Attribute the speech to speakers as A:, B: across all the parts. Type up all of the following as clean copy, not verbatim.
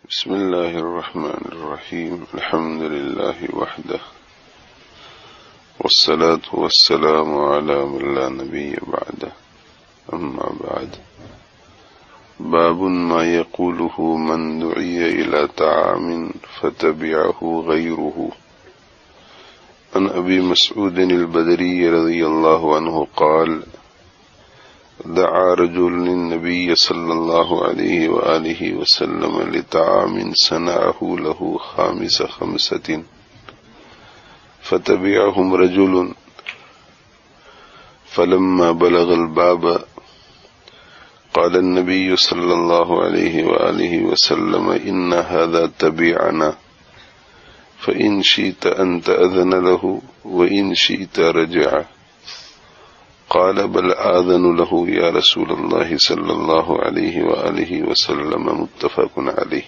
A: بسم الله الرحمن الرحيم الحمد لله وحده والصلاة والسلام على من لا نبي بعده أما بعد باب ما يقوله من دعي إلى طعام فتبعه غيره عن أبي مسعود البدري رضي الله عنه قال دعا رجل للنبي صلى الله عليه وآله وسلم لطعام صنعه له خامس خمسة فتبعهم رجل فلما بلغ الباب قال النبي صلى الله عليه وآله وسلم إن هذا تبعنا فإن شئت أن تأذن له وإن شئت رجع قال بل آذن له يا رسول الله صلى الله عليه وآله وسلم متفق عليه۔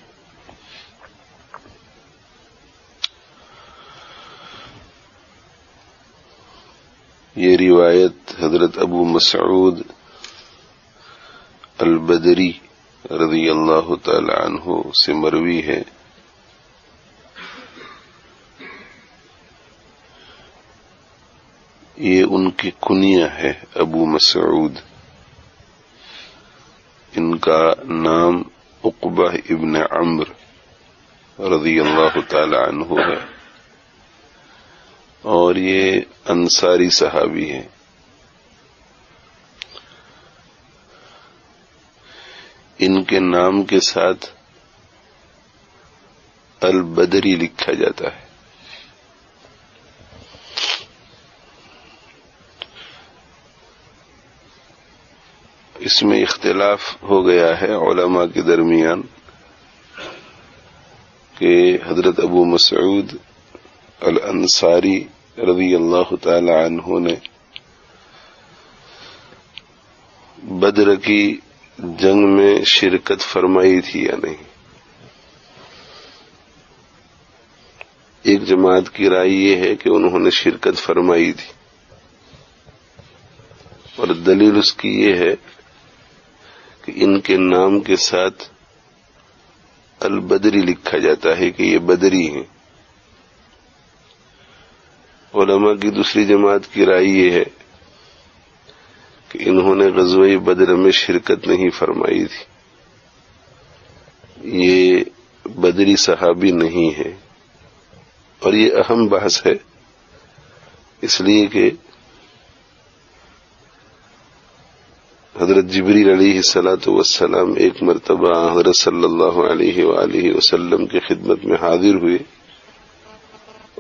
A: یہ روایت حضرت ابو مسعود البدری رضی اللہ تعالی عنہ سے مروی ہے۔ یہ ان کی کنیہ ہے ابو مسعود، ان کا نام عقبہ ابن عمرو رضی اللہ تعالی عنہ ہے اور یہ انصاری صحابی ہیں۔ ان کے نام کے ساتھ البدری لکھا جاتا ہے۔ اس میں اختلاف ہو گیا ہے علماء کے درمیان کہ حضرت ابو مسعود الانصاری رضی اللہ تعالی عنہ نے بدر کی جنگ میں شرکت فرمائی تھی یا نہیں۔ ایک جماعت کی رائے یہ ہے کہ انہوں نے شرکت فرمائی تھی، اور دلیل اس کی یہ ہے کہ ان کے نام کے ساتھ البدری لکھا جاتا ہے کہ یہ بدری ہیں۔ علماء کی دوسری جماعت کی رائے یہ ہے کہ انہوں نے غزوہ بدر میں شرکت نہیں فرمائی تھی، یہ بدری صحابی نہیں ہے، اور یہ اہم بحث ہے اس لیے کہ حضرت جبریل علیہ الصلاۃ والسلام ایک مرتبہ حضرت صلی اللہ علیہ وآلہ وسلم کی خدمت میں حاضر ہوئے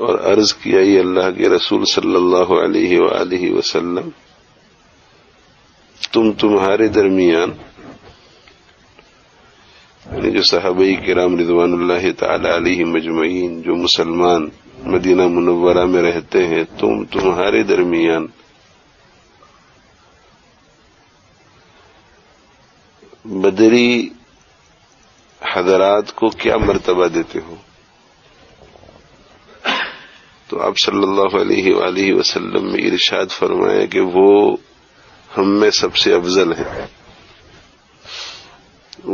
A: اور عرض کیا، یہ اللہ کے رسول صلی اللہ علیہ وآلہ وسلم، تمہارے درمیان یعنی جو صحابہ کرام رضوان اللہ تعالی علیہ مجمعین جو مسلمان مدینہ منورہ میں رہتے ہیں، تمہارے درمیان بدری حضرات کو کیا مرتبہ دیتے ہو؟ تو آپ صلی اللہ علیہ وآلہ وسلم نے ارشاد فرمایا کہ وہ ہم میں سب سے افضل ہیں۔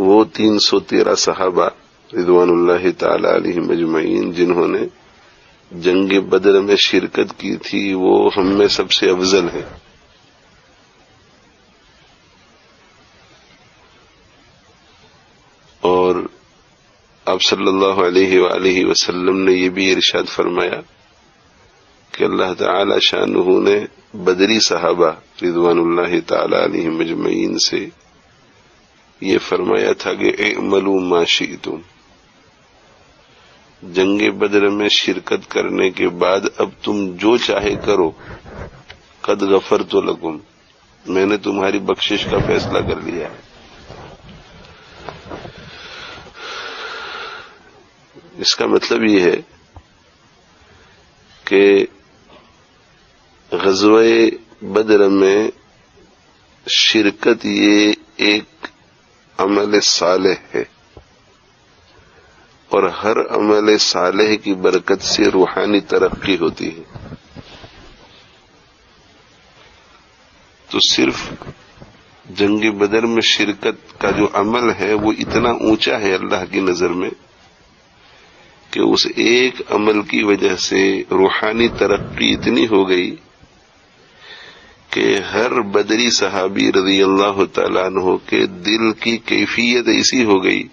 A: وہ 313 صحابہ رضوان اللہ تعالی علیہ مجمعین جنہوں نے جنگ بدر میں شرکت کی تھی، وہ ہم میں سب سے افضل ہیں۔ اور آپ صلی اللہ علیہ وآلہ وسلم نے یہ بھی ارشاد فرمایا کہ اللہ تعالی شانہ نے بدری صحابہ رضوان اللہ تعالی علیہ مجمعین سے یہ فرمایا تھا کہ اعملوا ما شئتم، جنگ بدر میں شرکت کرنے کے بعد اب تم جو چاہے کرو، قد غفرت لکم، میں نے تمہاری بخشش کا فیصلہ کر لیا ہے۔ اس کا مطلب یہ ہے کہ غزوہ بدر میں شرکت یہ ایک عمل صالح ہے، اور ہر عمل صالح کی برکت سے روحانی ترقی ہوتی ہے۔ تو صرف جنگ بدر میں شرکت کا جو عمل ہے وہ اتنا اونچا ہے اللہ کی نظر میں کہ اس ایک عمل کی وجہ سے روحانی ترقی اتنی ہو گئی کہ ہر بدری صحابی رضی اللہ تعالیٰ عنہ کے دل کی کیفیت ایسی ہو گئی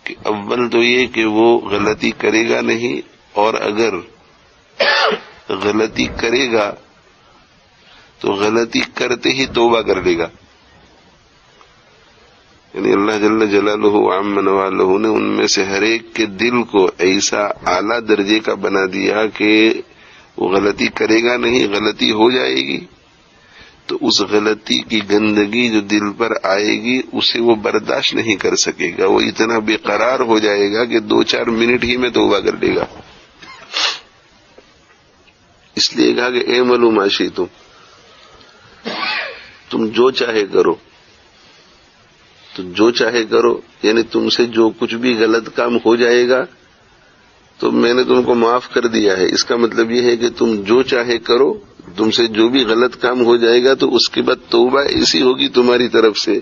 A: کہ اول تو یہ کہ وہ غلطی کرے گا نہیں، اور اگر غلطی کرے گا تو غلطی کرتے ہی توبہ کر لے گا. یعنی اللہ جل جلالہ وعم نوالہ نے ان میں سے ہر ایک کے دل کو ایسا اعلیٰ درجے کا بنا دیا کہ وہ غلطی کرے گا نہیں، غلطی ہو جائے گی تو اس غلطی کی گندگی جو دل پر آئے گی اسے وہ برداشت نہیں کر سکے گا، وہ اتنا بے قرار ہو جائے گا کہ 2-4 منٹ ہی میں توبہ کر لے گا. اس لیے کہا کہ اعملوا ما شئتم، تم جو چاہے کرو، تو جو چاہے کرو یعنی تم سے جو کچھ بھی غلط کام ہو جائے گا تو میں نے تم کو معاف کر دیا ہے. اس کا مطلب یہ ہے کہ تم جو چاہے کرو، تم سے جو بھی غلط کام ہو جائے گا تو اس کے بعد توبہ ایسی ہوگی تمہاری طرف سے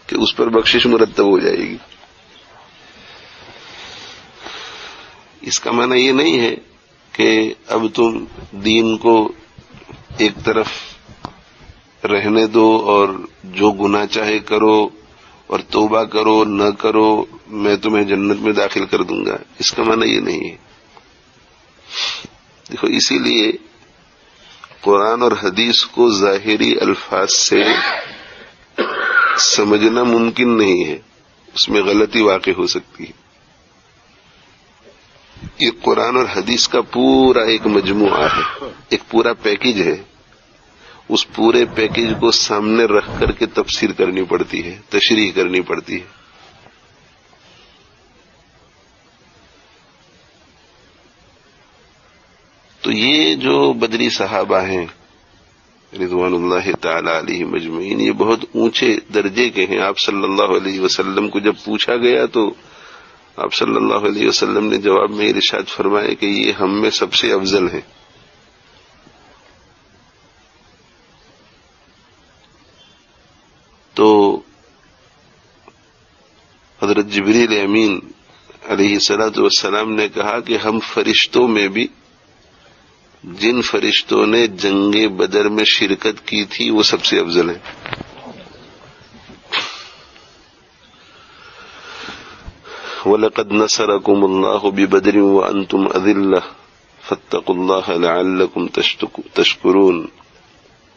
A: کہ اس پر بخشش مرتب ہو جائے گی. اس کا معنی یہ نہیں ہے کہ اب تم دین کو ایک طرف رہنے دو اور جو گناہ چاہے کرو اور توبہ کرو نہ کرو میں تمہیں جنت میں داخل کر دوں گا. اس کا معنی یہ نہیں ہے. دیکھو اسی لیے قرآن اور حدیث کو ظاہری الفاظ سے سمجھنا ممکن نہیں ہے، اس میں غلطی واقع ہو سکتی ہے. یہ قرآن اور حدیث کا پورا ایک مجموعہ ہے، ایک پورا پیکج ہے. اس پورے پیکج کو سامنے رکھ کر کے تفسیر کرنی پڑتی ہے، تشریح کرنی پڑتی ہے. تو یہ جو بدری صحابہ ہیں رضوان اللہ تعالی علیہ مجمعین، یہ بہت اونچے درجے کے ہیں. آپ صلی اللہ علیہ وسلم کو جب پوچھا گیا تو آپ صلی اللہ علیہ وسلم نے جواب میں ارشاد فرمایا کہ یہ ہم میں سب سے افضل ہیں. تو حضرت جبریل امین علیہ الصلوۃ والسلام نے کہا کہ ہم فرشتوں میں بھی جن فرشتوں نے جنگ بدر میں شرکت کی تھی وہ سب سے افضل ہیں. وَلَقَدْ نَصَرَكُمُ اللَّهُ بِبَدْرٍ وَأَنْتُمْ أَذِلَّةٌ فَاتَّقُوا اللَّهَ لَعَلَّكُمْ تَشْكُرُونَ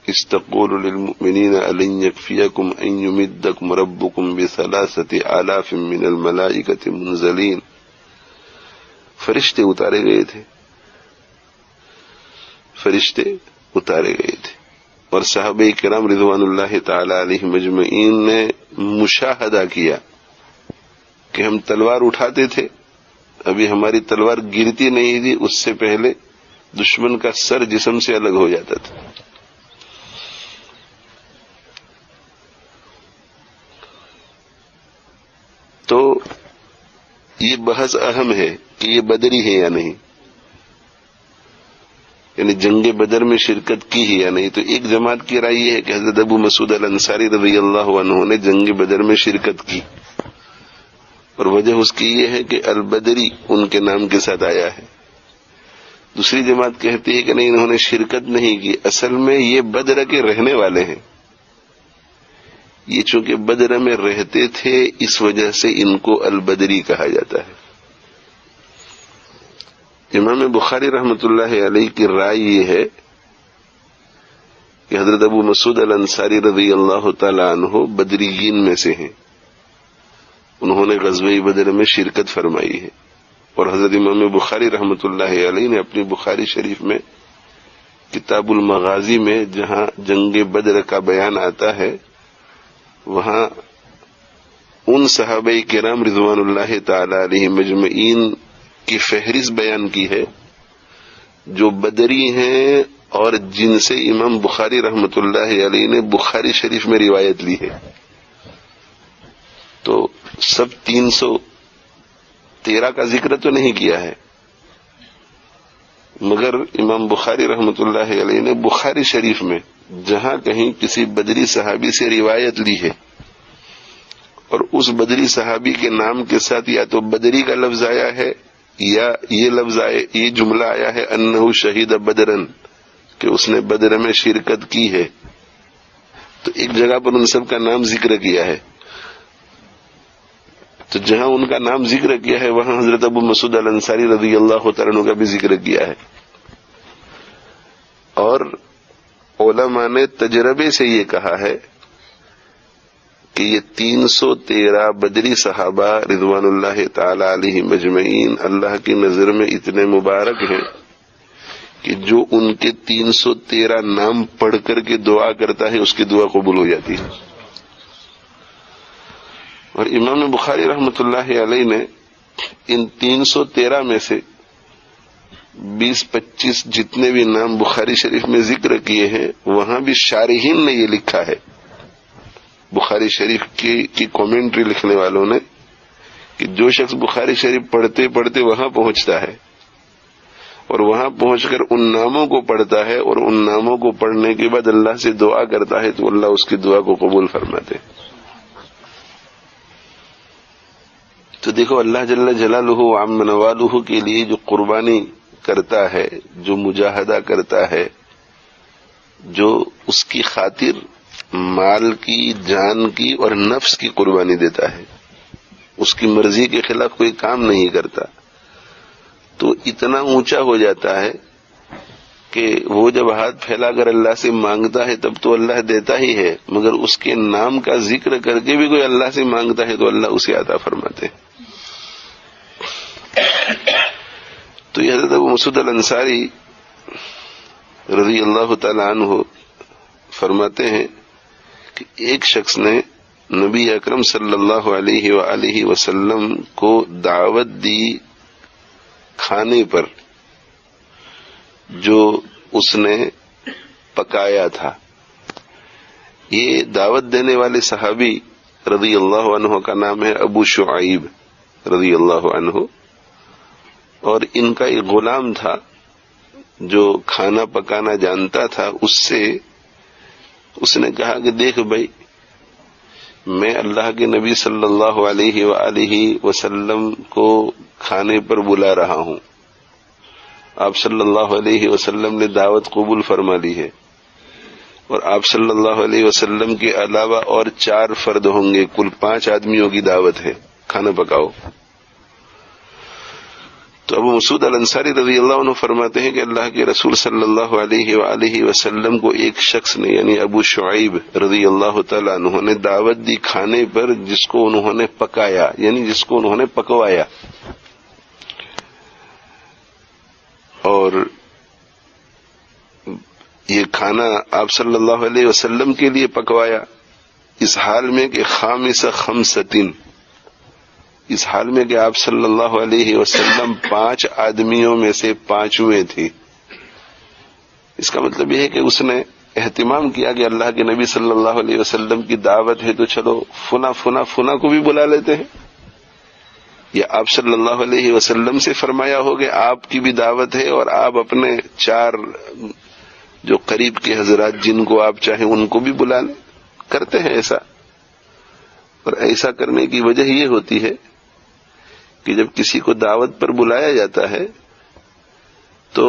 A: إِذْ تَقُولُ لِلْمُؤْمِنِينَ أَلَنْ يَكْفِيَكُمْ أَنْ يُمِدَّكُمْ رَبُّكُمْ بِثَلَاثَةِ آلَافٍ مِّنَ الْمَلَائِكَةِ مُنزَلِينَ. فرشتے اتارے گئے تھے، فرشتے اتارے گئے تھے. اور صحابہ کرام رضوان اللہ تعالی علیہ مجمعین نے مشاہدہ کیا کہ ہم تلوار اٹھاتے تھے، ابھی ہماری تلوار گرتی نہیں تھی، اس سے پہلے دشمن کا سر جسم سے الگ ہو جاتا تھا. تو یہ بحث اہم ہے کہ یہ بدری ہے یا نہیں، یعنی جنگ بدر میں شرکت کی ہے یا نہیں. تو ایک جماعت کی رائے یہ ہے کہ حضرت ابو مسعود الانصاری رضی اللہ عنہ نے جنگ بدر میں شرکت کی، اور وجہ اس کی یہ ہے کہ البدری ان کے نام کے ساتھ آیا ہے. دوسری جماعت کہتی ہے کہ نہیں، انہوں نے شرکت نہیں کی، اصل میں یہ بدر کے رہنے والے ہیں. یہ چونکہ بدر میں رہتے تھے اس وجہ سے ان کو البدری کہا جاتا ہے. امام بخاری رحمۃ اللہ علیہ کی رائے یہ ہے کہ حضرت ابو مسعود الانصاری رضی اللہ تعالی عنہ بدریین میں سے ہیں، انہوں نے غزوہ بدر میں شرکت فرمائی ہے. اور حضرت امام بخاری رحمۃ اللہ علیہ نے اپنی بخاری شریف میں کتاب المغازی میں جہاں جنگ بدر کا بیان آتا ہے وہاں ان صحابہ کرام رضوان اللہ تعالی علیہ مجمعین کی فہرست بیان کی ہے جو بدری ہیں اور جن سے امام بخاری رحمۃ اللہ علیہ نے بخاری شریف میں روایت لی ہے. تو سب 313 کا ذکر تو نہیں کیا ہے، مگر امام بخاری رحمۃ اللہ علیہ نے بخاری شریف میں جہاں کہیں کسی بدری صحابی سے روایت لی ہے اور اس بدری صحابی کے نام کے ساتھ یا تو بدری کا لفظ آیا ہے یا یہ جملہ آیا ہے انہو شہید بدرن، کہ اس نے بدر میں شرکت کی ہے. تو ایک جگہ پر ان سب کا نام ذکر کیا ہے. تو جہاں ان کا نام ذکر کیا ہے وہاں حضرت ابو مسعود الانصاری رضی اللہ تعالیٰ عنہ کا بھی ذکر کیا ہے. اور علماء نے تجربے سے یہ کہا ہے کہ یہ 313 بدری صحابہ رضوان اللہ تعالی علیہم اجمعین اللہ کی نظر میں اتنے مبارک ہیں کہ جو ان کے 313 نام پڑھ کر کے دعا کرتا ہے اس کی دعا قبول ہو جاتی ہے. اور امام بخاری رحمۃ اللہ علیہ نے ان 313 میں سے 20-25 جتنے بھی نام بخاری شریف میں ذکر کیے ہیں وہاں بھی شارحین نے یہ لکھا ہے، بخاری شریف کی کامنٹری لکھنے والوں نے، کہ جو شخص بخاری شریف پڑھتے پڑھتے وہاں پہنچتا ہے اور وہاں پہنچ کر ان ناموں کو پڑھتا ہے اور ان ناموں کو پڑھنے کے بعد اللہ سے دعا کرتا ہے تو اللہ اس کی دعا کو قبول فرماتے. تو دیکھو اللہ جل جلالہ وعم نوالہ کے لیے جو قربانی کرتا ہے، جو مجاہدہ کرتا ہے، جو اس کی خاطر مال کی، جان کی اور نفس کی قربانی دیتا ہے، اس کی مرضی کے خلاف کوئی کام نہیں کرتا، تو اتنا اونچا ہو جاتا ہے کہ وہ جب ہاتھ پھیلا کر اللہ سے مانگتا ہے تب تو اللہ دیتا ہی ہے، مگر اس کے نام کا ذکر کر کے بھی کوئی اللہ سے مانگتا ہے تو اللہ اسے عطا فرماتے ہیں. تو یہ حضرت ابو مسعود الانصاری رضی اللہ تعالی عنہ فرماتے ہیں کہ ایک شخص نے نبی اکرم صلی اللہ علیہ وآلہ وسلم کو دعوت دی کھانے پر جو اس نے پکایا تھا. یہ دعوت دینے والے صحابی رضی اللہ عنہ کا نام ہے ابو شعیب رضی اللہ عنہ، اور ان کا ایک غلام تھا جو کھانا پکانا جانتا تھا. اس نے کہا کہ دیکھ بھائی، میں اللہ کے نبی صلی اللہ علیہ وآلہ وسلم کو کھانے پر بلا رہا ہوں، آپ صلی اللہ علیہ وسلم نے دعوت قبول فرما لی ہے، اور آپ صلی اللہ علیہ وسلم کے علاوہ اور 4 فرد ہوں گے، کل 5 آدمیوں کی دعوت ہے، کھانا پکاؤ. تو ابو مسعود الانصاری رضی اللہ عنہ فرماتے ہیں کہ اللہ کے رسول صلی اللہ علیہ وآلہ وسلم کو ایک شخص نے، یعنی ابو شعیب رضی اللہ تعالی عنہ نے دعوت دی کھانے پر جس کو انہوں نے پکایا، یعنی جس کو انہوں نے پکوایا. اور یہ کھانا آپ صلی اللہ علیہ وسلم کے لیے پکوایا اس حال میں کہ خامس خمسطن، اس حال میں کہ آپ صلی اللہ علیہ وسلم 5 آدمیوں میں سے 5ویں تھے. اس کا مطلب یہ ہے کہ اس نے اہتمام کیا کہ اللہ کے نبی صلی اللہ علیہ وسلم کی دعوت ہے تو چلو فنا کو بھی بلا لیتے ہیں، یا آپ صلی اللہ علیہ وسلم سے فرمایا ہو کہ آپ کی بھی دعوت ہے اور آپ اپنے 4 جو قریب کے حضرات جن کو آپ چاہیں ان کو بھی بلا لیں. کرتے ہیں ایسا، اور ایسا کرنے کی وجہ یہ ہوتی ہے کہ جب کسی کو دعوت پر بلایا جاتا ہے تو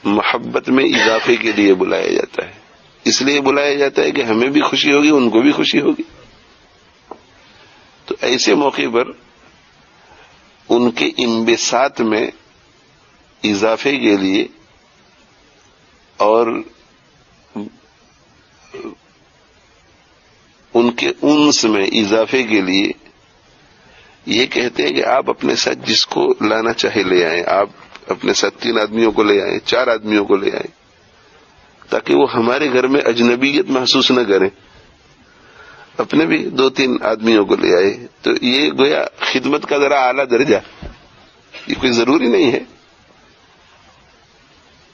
A: محبت میں اضافے کے لیے بلایا جاتا ہے، اس لیے بلایا جاتا ہے کہ ہمیں بھی خوشی ہوگی، ان کو بھی خوشی ہوگی. تو ایسے موقع پر ان کے انبساط میں اضافے کے لیے اور ان کے انس میں اضافے کے لیے یہ کہتے ہیں کہ آپ اپنے ساتھ جس کو لانا چاہے لے آئیں، آپ اپنے ساتھ 3 آدمیوں کو لے آئیں، 4 آدمیوں کو لے آئیں، تاکہ وہ ہمارے گھر میں اجنبیت محسوس نہ کریں. اپنے بھی 2-3 آدمیوں کو لے آئے. تو یہ گویا خدمت کا ذرا اعلیٰ درجہ، یہ کوئی ضروری نہیں ہے.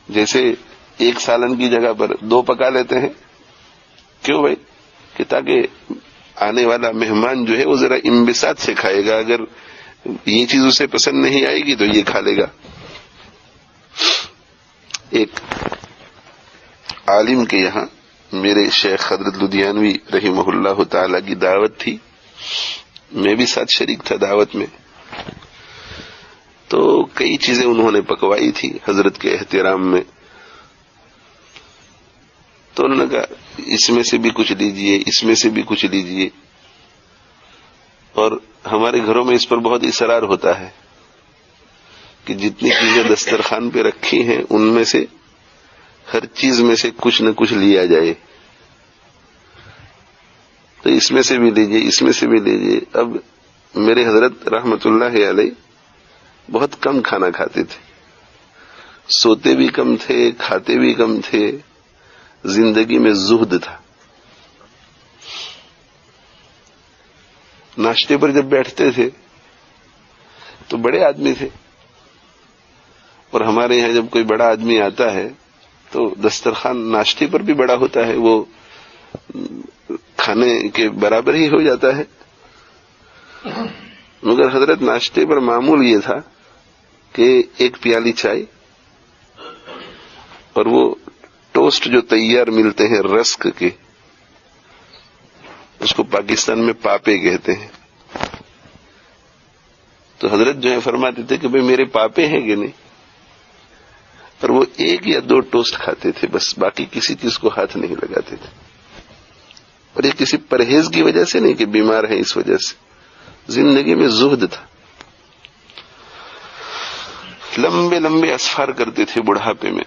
A: جیسے 1 سالن کی جگہ پر 2 پکا لیتے ہیں، کیوں بھائی؟ کہ تاکہ آنے والا مہمان جو ہے وہ ذرا انبساط سے کھائے گا، اگر یہ چیز اسے پسند نہیں آئے گی تو یہ کھا لے گا. ایک عالم کے یہاں میرے شیخ حضرت لدھیانوی رحمہ اللہ تعالی کی دعوت تھی، میں بھی ساتھ شریک تھا دعوت میں. تو کئی چیزیں انہوں نے پکوائی تھی حضرت کے احترام میں. تو انہوں نے کہا اس میں سے بھی کچھ لیجئے، اس میں سے بھی کچھ لیجئے. اور ہمارے گھروں میں اس پر بہت اصرار ہوتا ہے کہ جتنی چیزیں دسترخوان پہ رکھی ہیں ان میں سے ہر چیز میں سے کچھ نہ کچھ لیا جائے. تو اس میں سے بھی لیجئے، اس میں سے بھی لیجئے. اب میرے حضرت رحمت اللہ علیہ بہت کم کھانا کھاتے تھے، سوتے بھی کم تھے، کھاتے بھی کم تھے، زندگی میں زہد تھا. ناشتے پر جب بیٹھتے تھے تو بڑے آدمی تھے، اور ہمارے یہاں جب کوئی بڑا آدمی آتا ہے تو دسترخوان ناشتے پر بھی بڑا ہوتا ہے، وہ کھانے کے برابر ہی ہو جاتا ہے. مگر حضرت ناشتے پر معمول یہ تھا کہ ایک پیالی چائے اور وہ ٹوسٹ جو تیار ملتے ہیں رسک کے، اس کو پاکستان میں پاپے کہتے ہیں. تو حضرت جو ہے فرماتے تھے کہ بھئی میرے پاپے ہیں کہ نہیں، پر وہ ایک یا دو ٹوسٹ کھاتے تھے بس، باقی کسی چیز کو ہاتھ نہیں لگاتے تھے. اور یہ کسی پرہیز کی وجہ سے نہیں کہ بیمار ہیں اس وجہ سے، زندگی میں زہد تھا. لمبے لمبے اسفار کرتے تھے بڑھاپے میں،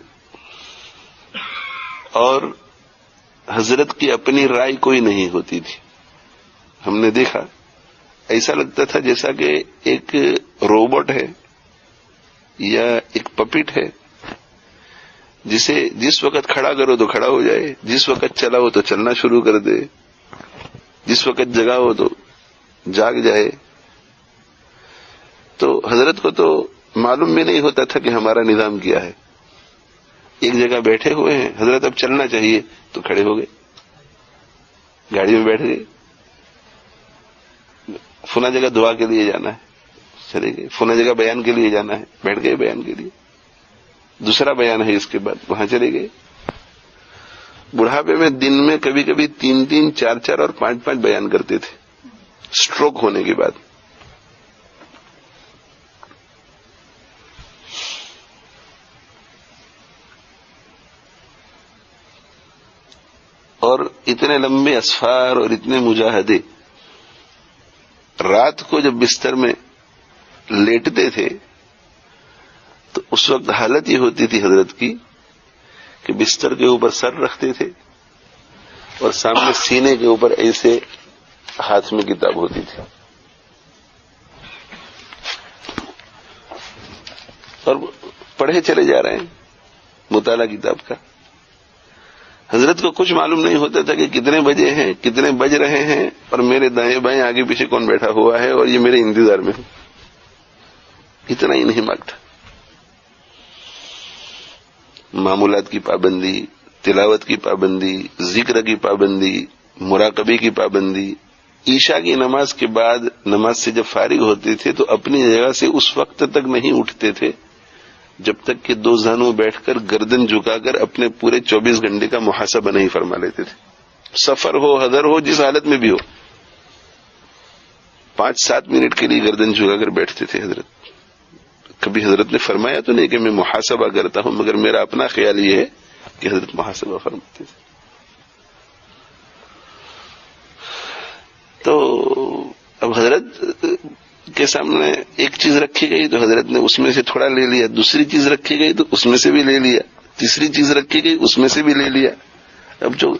A: اور حضرت کی اپنی رائے کوئی نہیں ہوتی تھی. ہم نے دیکھا ایسا لگتا تھا جیسا کہ ایک روبوٹ ہے یا ایک پپٹ ہے جسے جس وقت کھڑا کرو تو کھڑا ہو جائے، جس وقت چلاؤ تو چلنا شروع کر دے، جس وقت جگاؤ تو جاگ جائے. تو حضرت کو تو معلوم بھی نہیں ہوتا تھا کہ ہمارا نظام کیا ہے. ایک جگہ بیٹھے ہوئے ہیں، حضرت اب چلنا چاہیے تو کھڑے ہو گئے، گاڑی میں بیٹھ گئے. فلاں جگہ دعا کے لیے جانا ہے، چلے گئے. فلاں جگہ بیان کے لیے جانا ہے، بیٹھ گئے بیان کے لیے. دوسرا بیان ہے اس کے بعد، وہاں چلے گئے. بڑھاپے میں دن میں کبھی کبھی 3 4 اور 5 بیان کرتے تھے سٹروک ہونے کے بعد. اور اتنے لمبے اسفار اور اتنے مجاہدے. رات کو جب بستر میں لیٹتے تھے تو اس وقت حالت یہ ہوتی تھی حضرت کی کہ بستر کے اوپر سر رکھتے تھے اور سامنے سینے کے اوپر ایسے ہاتھ میں کتاب ہوتی تھی اور پڑھے چلے جا رہے ہیں مطالعہ کتاب کا. حضرت کو کچھ معلوم نہیں ہوتا تھا کہ کتنے بجے ہیں، کتنے بج رہے ہیں، اور میرے دائیں بائیں آگے پیچھے کون بیٹھا ہوا ہے اور یہ میرے انتظار میں. اتنا ہی نہیں مانگتا. معمولات کی پابندی، تلاوت کی پابندی، ذکر کی پابندی، مراقبے کی پابندی. عشاء کی نماز کے بعد نماز سے جب فارغ ہوتے تھے تو اپنی جگہ سے اس وقت تک نہیں اٹھتے تھے جب تک کہ 2 زانوں بیٹھ کر گردن جھکا کر اپنے پورے 24 گھنٹے کا محاسبہ نہیں فرما لیتے تھے. سفر ہو، حضر ہو، جس حالت میں بھی ہو، 5-7 منٹ کے لیے گردن جھکا کر بیٹھتے تھے حضرت. کبھی حضرت نے فرمایا تو نہیں کہ میں محاسبہ کرتا ہوں، مگر میرا اپنا خیال یہ ہے کہ حضرت محاسبہ فرماتے تھے. تو اب حضرت کے سامنے ایک چیز رکھی گئی تو حضرت نے اس میں سے تھوڑا لے لیا، دوسری چیز رکھی گئی تو اس میں سے بھی لے لیا، تیسری چیز رکھی گئی اس میں سے بھی لے لیا. اب جو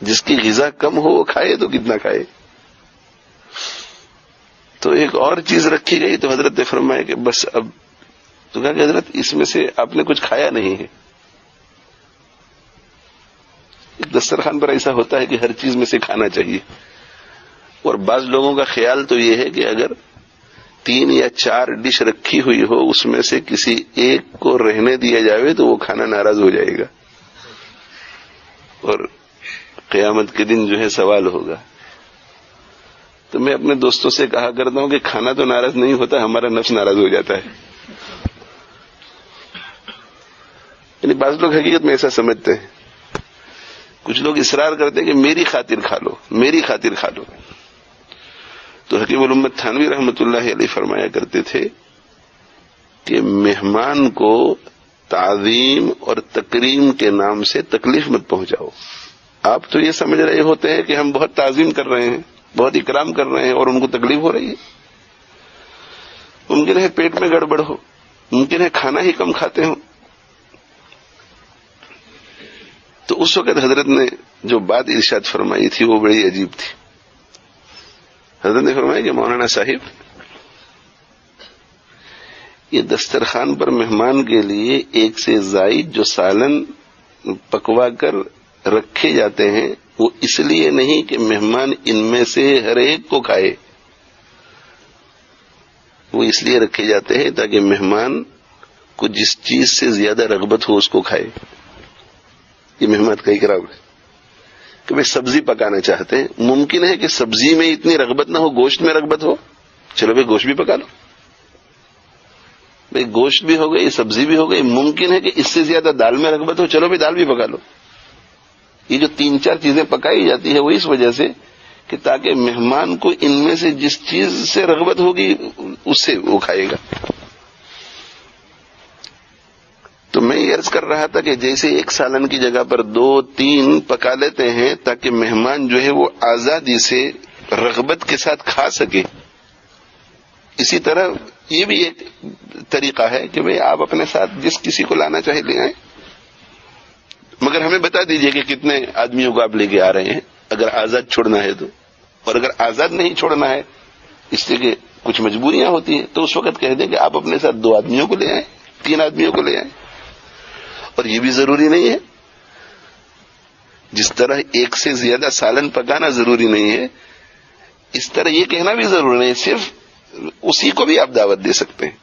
A: جس کی غذا کم ہو وہ کھائے تو کتنا کھائے. تو ایک اور چیز رکھی گئی تو حضرت نے فرمایا کہ بس اب تو کہا کہ حضرت اس میں سے آپ نے کچھ کھایا نہیں ہے. دسترخوان پر ایسا ہوتا ہے کہ ہر چیز میں سے کھانا چاہیے، اور بعض لوگوں کا خیال تو یہ ہے کہ اگر 3 یا 4 ڈش رکھی ہوئی ہو اس میں سے کسی ایک کو رہنے دیا جائے تو وہ کھانا ناراض ہو جائے گا اور قیامت کے دن جو ہے سوال ہوگا. تو میں اپنے دوستوں سے کہا کرتا ہوں کہ کھانا تو ناراض نہیں ہوتا، ہمارا نفس ناراض ہو جاتا ہے. یعنی بعض لوگ حقیقت میں ایسا سمجھتے ہیں. کچھ لوگ اصرار کرتے ہیں کہ میری خاطر کھا لو، میری خاطر کھا لو. تو حکیم الامت تھانوی رحمۃ اللہ علیہ فرمایا کرتے تھے کہ مہمان کو تعظیم اور تکریم کے نام سے تکلیف مت پہنچاؤ. آپ تو یہ سمجھ رہے ہوتے ہیں کہ ہم بہت تعظیم کر رہے ہیں، بہت اکرام کر رہے ہیں، اور ان کو تکلیف ہو رہی ہے. ممکن ہے پیٹ میں گڑبڑ ہو، ممکن ہے کھانا ہی کم کھاتے ہوں. تو اس وقت حضرت نے جو بات ارشاد فرمائی تھی وہ بڑی عجیب تھی. حضرت نے فرمایا کہ مولانا صاحب، یہ دسترخوان پر مہمان کے لیے ایک سے زائد جو سالن پکوا کر رکھے جاتے ہیں وہ اس لیے نہیں کہ مہمان ان میں سے ہر ایک کو کھائے، وہ اس لیے رکھے جاتے ہیں تاکہ مہمان کو جس چیز سے زیادہ رغبت ہو اس کو کھائے. یہ مہمان کا اکرام ہے کہ بھائی سبزی پکانا چاہتے ہیں، ممکن ہے کہ سبزی میں اتنی رغبت نہ ہو، گوشت میں رغبت ہو، چلو بھائی گوشت بھی پکا لو. بھائی گوشت بھی ہو گئی، سبزی بھی ہو گئی، ممکن ہے کہ اس سے زیادہ دال میں رغبت ہو، چلو بھائی دال بھی پکا لو. یہ جو 3-4 چیزیں پکائی جاتی ہے وہ اس وجہ سے کہ تاکہ مہمان کو ان میں سے جس چیز سے رغبت ہوگی اس سے وہ کھائے گا. تو میں یہ عرض کر رہا تھا کہ جیسے ایک سالن کی جگہ پر 2-3 پکا لیتے ہیں تاکہ مہمان جو ہے وہ آزادی سے رغبت کے ساتھ کھا سکے، اسی طرح یہ بھی ایک طریقہ ہے کہ بھئی آپ اپنے ساتھ جس کسی کو لانا چاہے لے آئیں، مگر ہمیں بتا دیجئے کہ کتنے آدمیوں کو آپ لے کے آ رہے ہیں اگر آزاد چھوڑنا ہے تو. اور اگر آزاد نہیں چھوڑنا ہے اس لیے کہ کچھ مجبوریاں ہوتی ہیں تو اس وقت کہہ دیں کہ آپ اپنے ساتھ 2 آدمیوں کو لے آئیں، 3 آدمیوں کو لے آئیں. اور یہ بھی ضروری نہیں ہے، جس طرح ایک سے زیادہ سالن پکانا ضروری نہیں ہے اس طرح یہ کہنا بھی ضروری نہیں، صرف اسی کو بھی آپ دعوت دے سکتے ہیں.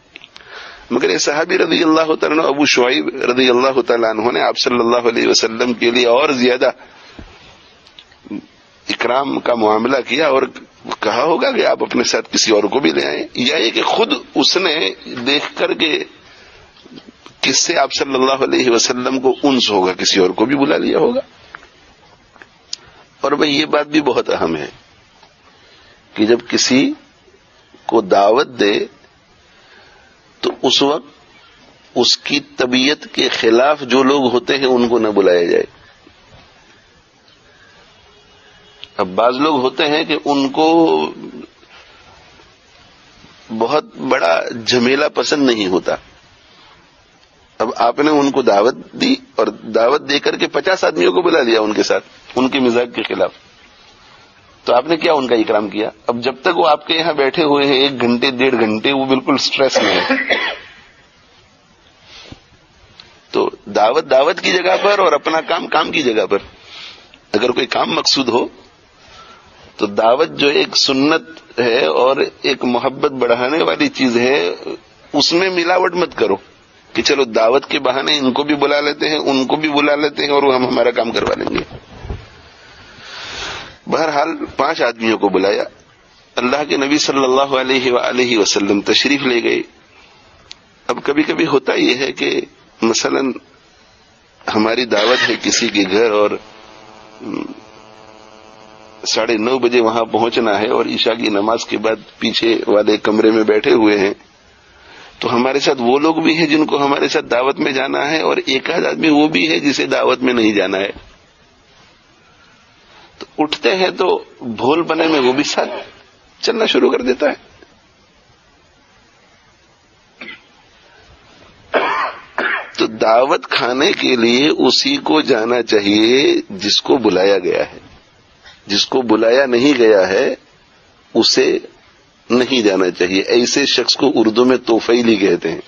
A: مگر یہ صحابی رضی اللہ تعالیٰ عنہ ابو شعیب رضی اللہ تعالیٰ عنہ نے آپ صلی اللہ علیہ وسلم کے لیے اور زیادہ اکرام کا معاملہ کیا اور کہا ہوگا کہ آپ اپنے ساتھ کسی اور کو بھی لے آئیں، یا یہ کہ خود اس نے دیکھ کر کے کس سے آپ صلی اللہ علیہ وسلم کو انس ہوگا، کسی اور کو بھی بلا لیا ہوگا. اور بھئی یہ بات بھی بہت اہم ہے کہ جب کسی کو دعوت دے تو اس وقت اس کی طبیعت کے خلاف جو لوگ ہوتے ہیں ان کو نہ بلایا جائے. اب بعض لوگ ہوتے ہیں کہ ان کو بہت بڑا جھمیلا پسند نہیں ہوتا. اب آپ نے ان کو دعوت دی اور دعوت دے کر کے 50 آدمیوں کو بلا لیا ان کے ساتھ ان کے مزاج کے خلاف، تو آپ نے کیا ان کا اکرام کیا؟ اب جب تک وہ آپ کے یہاں بیٹھے ہوئے ہیں 1 گھنٹے 1.5 گھنٹے وہ بالکل سٹریس میں ہے. تو دعوت کی جگہ پر اور اپنا کام کی جگہ پر. اگر کوئی کام مقصود ہو تو دعوت جو ایک سنت ہے اور ایک محبت بڑھانے والی چیز ہے اس میں ملاوٹ مت کرو کہ چلو دعوت کے بہانے ان کو بھی بلا لیتے ہیں ان کو بھی بلا لیتے ہیں اور وہ ہم ہمارا کام کروا لیں گے. بہرحال 5 آدمیوں کو بلایا. اللہ کے نبی صلی اللہ علیہ وآلہ وسلم تشریف لے گئے. اب کبھی کبھی ہوتا یہ ہے کہ مثلا ہماری دعوت ہے کسی کے گھر اور 9:30 بجے وہاں پہنچنا ہے اور عشاء کی نماز کے بعد پیچھے والے کمرے میں بیٹھے ہوئے ہیں، تو ہمارے ساتھ وہ لوگ بھی ہیں جن کو ہمارے ساتھ دعوت میں جانا ہے اور ایک آدھ آدمی وہ بھی ہے جسے دعوت میں نہیں جانا ہے. تو اٹھتے ہیں تو بھول بنے میں وہ بھی ساتھ چلنا شروع کر دیتا ہے. تو دعوت کھانے کے لیے اسی کو جانا چاہیے جس کو بلایا گیا ہے. جس کو بلایا نہیں گیا ہے اسے نہیں جانا چاہیے. ایسے شخص کو اردو میں توفیلی کہتے ہیں.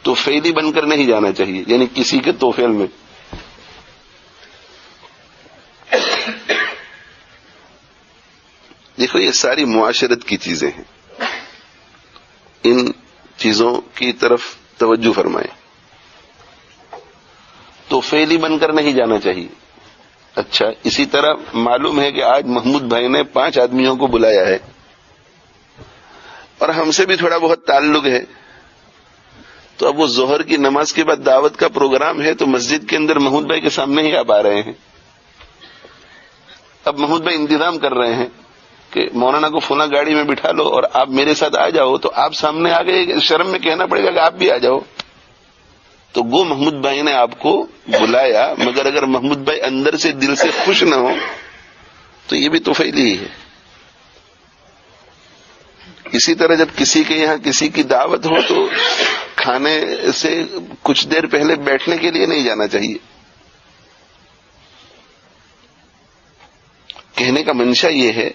A: توفیلی بن کر نہیں جانا چاہیے، یعنی کسی کے توفیل میں. دیکھو یہ ساری معاشرت کی چیزیں ہیں، ان چیزوں کی طرف توجہ فرمائیں. توفیلی بن کر نہیں جانا چاہیے. اچھا، اسی طرح معلوم ہے کہ آج محمود بھائی نے 5 آدمیوں کو بلایا ہے اور ہم سے بھی تھوڑا بہت تعلق ہے، تو اب وہ ظہر کی نماز کے بعد دعوت کا پروگرام ہے تو مسجد کے اندر محمود بھائی کے سامنے ہی آپ آ رہے ہیں. اب محمود بھائی انتظام کر رہے ہیں کہ مولانا کو فلاں گاڑی میں بٹھا لو اور آپ میرے ساتھ آ جاؤ، تو آپ سامنے آ گئے، شرم میں کہنا پڑے گا کہ آپ بھی آ جاؤ. تو گو محمود بھائی نے آپ کو بلایا، مگر اگر محمود بھائی اندر سے دل سے خوش نہ ہو تو یہ بھی طفیلی ہی ہے. اسی طرح جب کسی کے یہاں کسی کی دعوت ہو تو کھانے سے کچھ دیر پہلے بیٹھنے کے لیے نہیں جانا چاہیے. کہنے کا منشا یہ ہے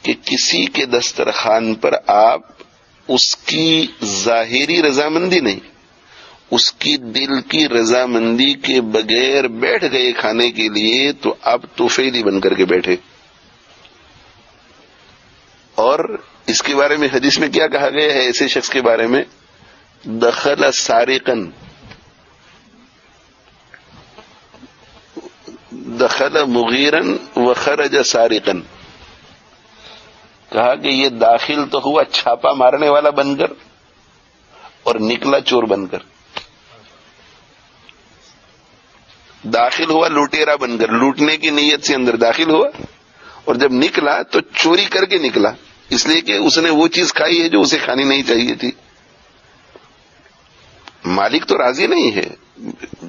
A: کہ کسی کے دسترخوان پر آپ اس کی ظاہری رضامندی نہیں، اس کی دل کی رضامندی کے بغیر بیٹھ گئے کھانے کے لیے، تو آپ طفیلی بن کر کے بیٹھے. اور اس کے بارے میں حدیث میں کیا کہا گیا ہے ایسے شخص کے بارے میں؟ دخل سارقن، دخل مغیرن وخرج سارقن. کہا کہ یہ داخل تو ہوا چھاپا مارنے والا بن کر اور نکلا چور بن کر. داخل ہوا لوٹیرا بن کر، لوٹنے کی نیت سے اندر داخل ہوا، اور جب نکلا تو چوری کر کے نکلا، اس لیے کہ اس نے وہ چیز کھائی ہے جو اسے کھانی نہیں چاہیے تھی. مالک تو راضی نہیں ہے.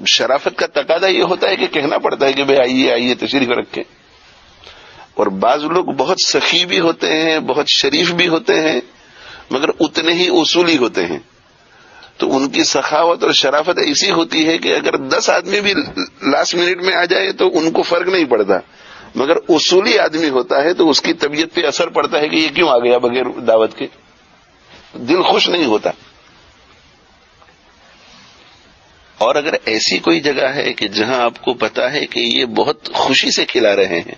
A: شرافت کا تقاضا یہ ہوتا ہے کہ کہنا پڑتا ہے کہ بھائی آئیے آئیے تشریف رکھیں. اور بعض لوگ بہت سخی بھی ہوتے ہیں، بہت شریف بھی ہوتے ہیں، مگر اتنے ہی اصولی ہوتے ہیں. تو ان کی سخاوت اور شرافت ایسی ہوتی ہے کہ اگر 10 آدمی بھی لاسٹ منٹ میں آ جائے تو ان کو فرق نہیں پڑتا، مگر اصولی آدمی ہوتا ہے تو اس کی طبیعت پہ اثر پڑتا ہے کہ یہ کیوں آ گیا بغیر دعوت کے، دل خوش نہیں ہوتا. اور اگر ایسی کوئی جگہ ہے کہ جہاں آپ کو پتا ہے کہ یہ بہت خوشی سے کھلا رہے ہیں،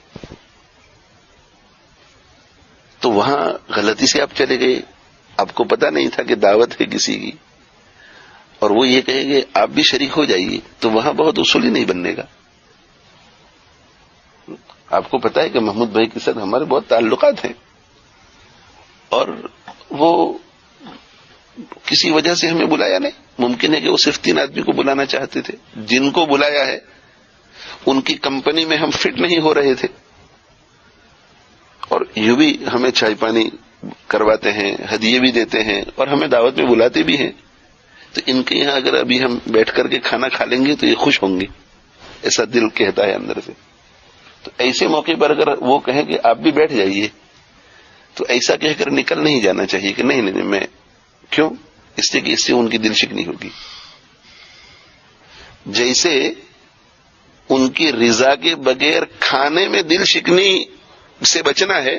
A: تو وہاں غلطی سے آپ چلے گئے، آپ کو پتا نہیں تھا کہ دعوت ہے کسی کی، اور وہ یہ کہے گے آپ بھی شریک ہو جائیے، تو وہاں بہت اصولی نہیں بننے گا. آپ کو پتا ہے کہ محمود بھائی کے ساتھ ہمارے بہت تعلقات ہیں، اور وہ کسی وجہ سے ہمیں بلایا نہیں. ممکن ہے کہ وہ صرف 3 آدمی کو بلانا چاہتے تھے، جن کو بلایا ہے ان کی کمپنی میں ہم فٹ نہیں ہو رہے تھے، اور یوں بھی ہمیں چائے پانی کرواتے ہیں، ہدیے بھی دیتے ہیں، اور ہمیں دعوت میں بلاتے بھی ہیں. تو ان کے یہاں اگر ابھی ہم بیٹھ کر کے کھانا کھا لیں گے تو یہ خوش ہوں گے، ایسا دل کہتا ہے اندر سے. تو ایسے موقع پر اگر وہ کہیں کہ آپ بھی بیٹھ جائیے، تو ایسا کہہ کر نکل نہیں جانا چاہیے کہ نہیں نہیں میں کیوں، اس لیے کہ اس سے ان کی دل شکنی ہوگی. جیسے ان کی رضا کے بغیر کھانے میں دل شکنی سے بچنا ہے،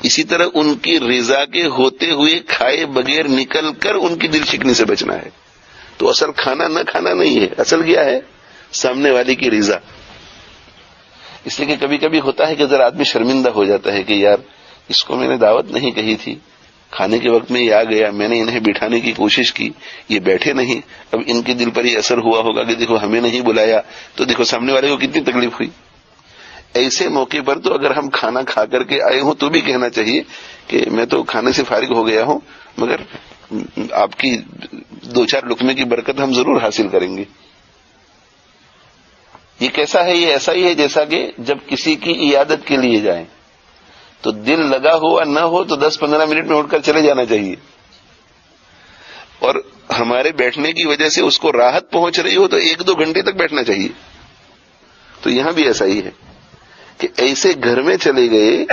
A: اسی طرح ان کی رضا کے ہوتے ہوئے کھائے بغیر نکل کر ان کی دل شکنی سے بچنا ہے. تو اصل کھانا نہ کھانا نہیں ہے، اصل کیا ہے؟ سامنے والے کی رضا. اس لیے کہ کبھی کبھی ہوتا ہے کہ ذرا آدمی شرمندہ ہو جاتا ہے کہ یار اس کو میں نے دعوت نہیں کہی تھی، کھانے کے وقت میں یہ آ گیا، میں نے انہیں بٹھانے کی کوشش کی، یہ بیٹھے نہیں. اب ان کے دل پر یہ اثر ہوا ہوگا کہ دیکھو ہمیں نہیں بلایا، تو دیکھو سامنے والے کو کتنی تکلیف ہوئی. ایسے موقع پر تو اگر ہم کھانا کھا کر کے آئے ہوں تو بھی کہنا چاہیے کہ میں تو کھانے سے فارغ ہو گیا ہوں، مگر آپ کی 2-4 لقمے کی برکت ہم ضرور حاصل کریں گے. یہ کیسا ہے؟ یہ ایسا ہی ہے جیسا کہ جب کسی کی عیادت کے لیے جائیں تو دل لگا ہوا نہ ہو تو 10-15 منٹ میں اٹھ کر چلے جانا چاہیے، اور ہمارے بیٹھنے کی وجہ سے اس کو راحت پہنچ رہی ہو تو 1-2 گھنٹے تک بیٹھنا چاہیے. تو یہاں بھی ایسا ہی ہے کہ ایسے گھر میں چلے گئے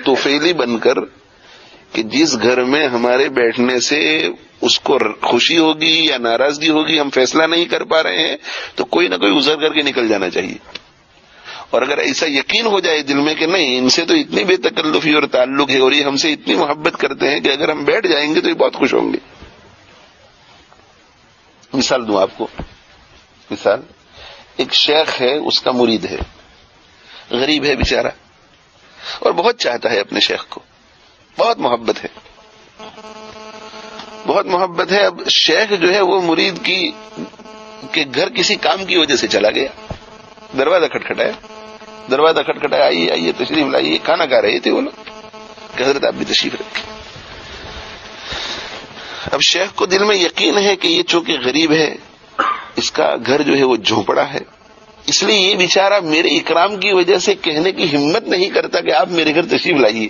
A: طفیلی بن کر کہ جس گھر میں ہمارے بیٹھنے سے اس کو خوشی ہوگی یا ناراضگی ہوگی ہم فیصلہ نہیں کر پا رہے ہیں، تو کوئی نہ کوئی عذر کر کے نکل جانا چاہیے. اور اگر ایسا یقین ہو جائے دل میں کہ نہیں ان سے تو اتنی بے تکلفی اور تعلق ہے اور یہ ہم سے اتنی محبت کرتے ہیں کہ اگر ہم بیٹھ جائیں گے تو یہ بہت خوش ہوں گے. مثال دوں آپ کو، مثال ایک شیخ ہے، اس کا مرید ہے، غریب ہے بیچارہ، اور بہت چاہتا ہے اپنے شیخ کو، بہت محبت ہے، بہت محبت ہے. اب شیخ جو ہے وہ مرید کے گھر کسی کام کی وجہ سے چلا گیا، دروازہ کھٹکھٹایا، آئیے آئیے تشریف لائیے. کھانا کھا رہے تھے وہ لوگ کہ حضرت آپ بھی تشریف رکھیں. اب شیخ کو دل میں یقین ہے کہ یہ چونکہ غریب ہے، اس کا گھر جو ہے وہ جھونپڑا ہے، اس لیے یہ بیچارہ میرے اکرام کی وجہ سے کہنے کی ہمت نہیں کرتا کہ آپ میرے گھر تشریف لائیے.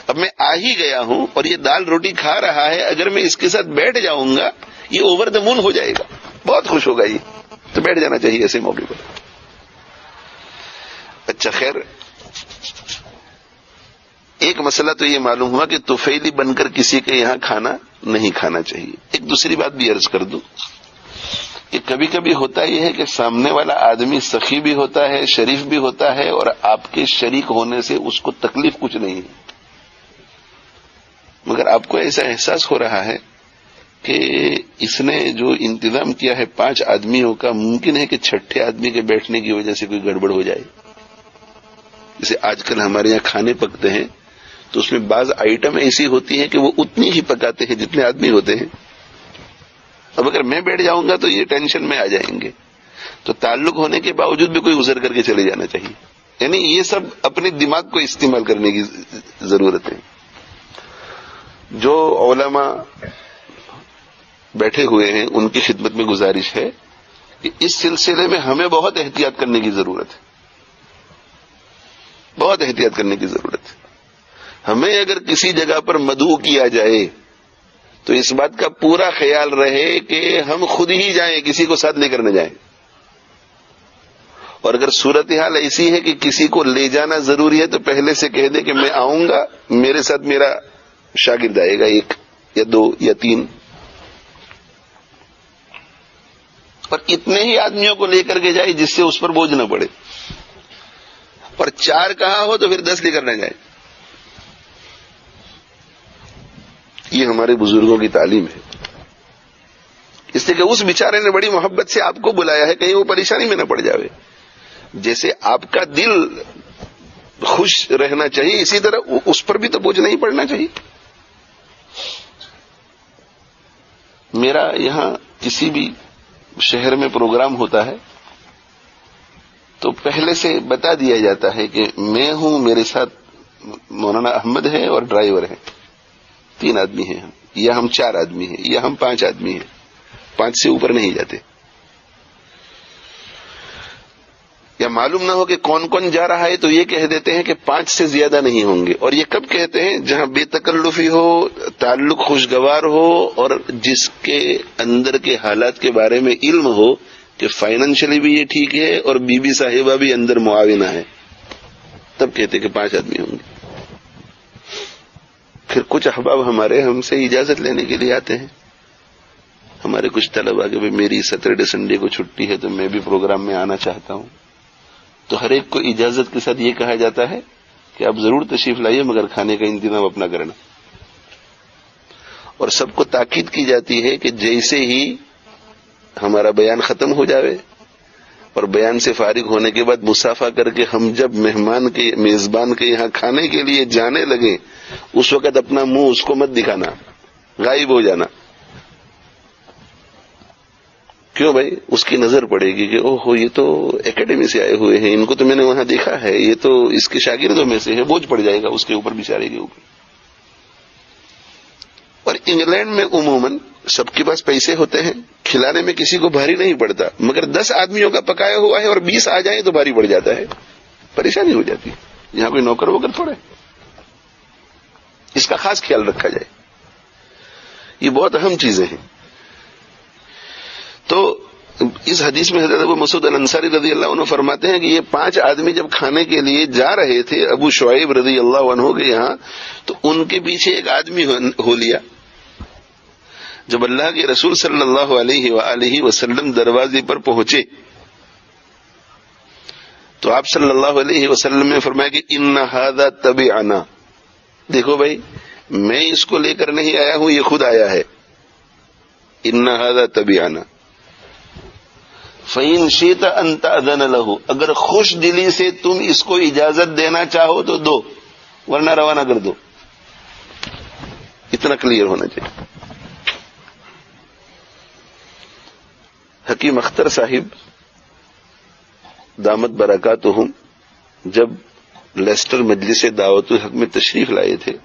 A: اب میں آ ہی گیا ہوں اور یہ دال روٹی کھا رہا ہے، اگر میں اس کے ساتھ بیٹھ جاؤں گا یہ اوور دا مون ہو جائے گا، بہت خوش ہوگا یہ، تو بیٹھ جانا چاہیے ایسے موقع پر. اچھا خیر، ایک مسئلہ تو یہ معلوم ہوا کہ طفیلی بن کر کسی کے یہاں کھانا نہیں کھانا چاہیے. ایک دوسری بات بھی عرض کر دوں کہ کبھی کبھی ہوتا یہ ہے کہ سامنے والا آدمی سخی بھی ہوتا ہے، شریف بھی ہوتا ہے، اور آپ کے شریک ہونے سے اس کو تکلیف کچھ نہیں ہے، مگر آپ کو ایسا احساس ہو رہا ہے کہ اس نے جو انتظام کیا ہے 5 آدمیوں کا، ممکن ہے کہ 6 آدمی کے بیٹھنے کی وجہ سے کوئی گڑبڑ ہو جائے. جیسے آج کل ہمارے یہاں کھانے پکتے ہیں تو اس میں بعض آئٹم ایسی ہوتی ہیں کہ وہ اتنی ہی پکاتے ہیں جتنے آدمی ہوتے ہیں. اب اگر میں بیٹھ جاؤں گا تو یہ ٹینشن میں آ جائیں گے، تو تعلق ہونے کے باوجود بھی کوئی گزر کر کے چلے جانا چاہیے. یعنی یہ سب اپنے دماغ کو استعمال کرنے کی ضرورت ہے. جو علماء بیٹھے ہوئے ہیں ان کی خدمت میں گزارش ہے کہ اس سلسلے میں ہمیں بہت احتیاط کرنے کی ضرورت ہے، بہت احتیاط کرنے کی ضرورت ہے. ہمیں اگر کسی جگہ پر مدعو کیا جائے تو اس بات کا پورا خیال رہے کہ ہم خود ہی جائیں، کسی کو ساتھ لے کر نہ جائیں. اور اگر صورتحال ایسی ہے کہ کسی کو لے جانا ضروری ہے تو پہلے سے کہہ دے کہ میں آؤں گا، میرے ساتھ میرا شاگرد آئے گا، 1 یا 2 یا 3، اور اتنے ہی آدمیوں کو لے کر کے جائے جس سے اس پر بوجھ نہ پڑے. اور 4 کہا ہو تو پھر 10 لے کر نہ جائے. یہ ہمارے بزرگوں کی تعلیم ہے. اس لیے کہ اس بیچارے نے بڑی محبت سے آپ کو بلایا ہے، کہیں وہ پریشانی میں نہ پڑ جاوے. جیسے آپ کا دل خوش رہنا چاہیے اسی طرح اس پر بھی تو بوجھ نہیں پڑنا چاہیے. میرا یہاں کسی بھی شہر میں پروگرام ہوتا ہے تو پہلے سے بتا دیا جاتا ہے کہ میں ہوں، میرے ساتھ مولانا احمد ہے اور ڈرائیور ہے، 3 آدمی ہیں ہم، یا ہم 4 آدمی ہیں، یا ہم 5 آدمی ہیں، 5 سے اوپر نہیں جاتے. یا معلوم نہ ہو کہ کون کون جا رہا ہے تو یہ کہہ دیتے ہیں کہ 5 سے زیادہ نہیں ہوں گے. اور یہ کب کہتے ہیں؟ جہاں بے تکلفی ہو، تعلق خوشگوار ہو، اور جس کے اندر کے حالات کے بارے میں علم ہو کہ فائنینشلی بھی یہ ٹھیک ہے اور بی بی صاحبہ بھی اندر معاونہ ہے، تب کہتے کہ 5 آدمی ہوں گے. پھر کچھ احباب ہمارے ہم سے اجازت لینے کے لیے آتے ہیں. ہمارے کچھ طلبا کہ میری سیٹرڈے سنڈے کو چھٹی ہے تو میں بھی پروگرام میں آنا چاہتا ہوں. تو ہر ایک کو اجازت کے ساتھ یہ کہا جاتا ہے کہ آپ ضرور تشریف لائیے، مگر کھانے کا انتظام اپنا کرنا. اور سب کو تاکید کی جاتی ہے کہ جیسے ہی ہمارا بیان ختم ہو جاوے اور بیان سے فارغ ہونے کے بعد مسافہ کر کے ہم جب میزبان کے یہاں کھانے کے لیے جانے لگے، اس وقت اپنا منہ اس کو مت دکھانا، غائب ہو جانا. کیوں بھائی؟ اس کی نظر پڑے گی کہ اوہ یہ تو اکیڈمی سے آئے ہوئے ہیں، ان کو تو میں نے وہاں دیکھا ہے، یہ تو اس کے شاگردوں میں سے ہے، بوجھ پڑ جائے گا اس کے اوپر، بیچارے کے اوپر. اور انگلینڈ میں عموماً سب کے پاس پیسے ہوتے ہیں، کھلانے میں کسی کو بھاری نہیں پڑتا، مگر 10 آدمیوں کا پکایا ہوا ہے اور 20 آ جائیں تو بھاری پڑ جاتا ہے، پریشانی ہو جاتی ہے. یہاں کوئی نوکر ووکر تھوڑے. اس کا خاص خیال رکھا جائے. یہ بہت اہم چیزیں ہیں. تو اس حدیث میں حضرت ابو مسعود الانصاری رضی اللہ عنہ فرماتے ہیں کہ یہ 5 آدمی جب کھانے کے لیے جا رہے تھے ابو شعیب رضی اللہ عنہ کے یہاں، تو ان کے پیچھے ایک آدمی ہو لیا. جب اللہ کے رسول صلی اللہ علیہ وآلہ وسلم دروازے پر پہنچے تو آپ صلی اللہ علیہ وسلم نے فرمایا کہ ان ھذا تبعنا، دیکھو بھائی میں اس کو لے کر نہیں آیا ہوں، یہ خود آیا ہے. ان ھذا تبعنا فَإِن شِئْتَ أَن تَأْذَنَ لَهُ، اگر خوش دلی سے تم اس کو اجازت دینا چاہو تو دو، ورنہ روانہ کر دو. اتنا کلیئر ہونا چاہیے. حکیم اختر صاحب دامت برکاتہم جب لیسٹر مجلس دعوت الحق میں تشریف لائے تھے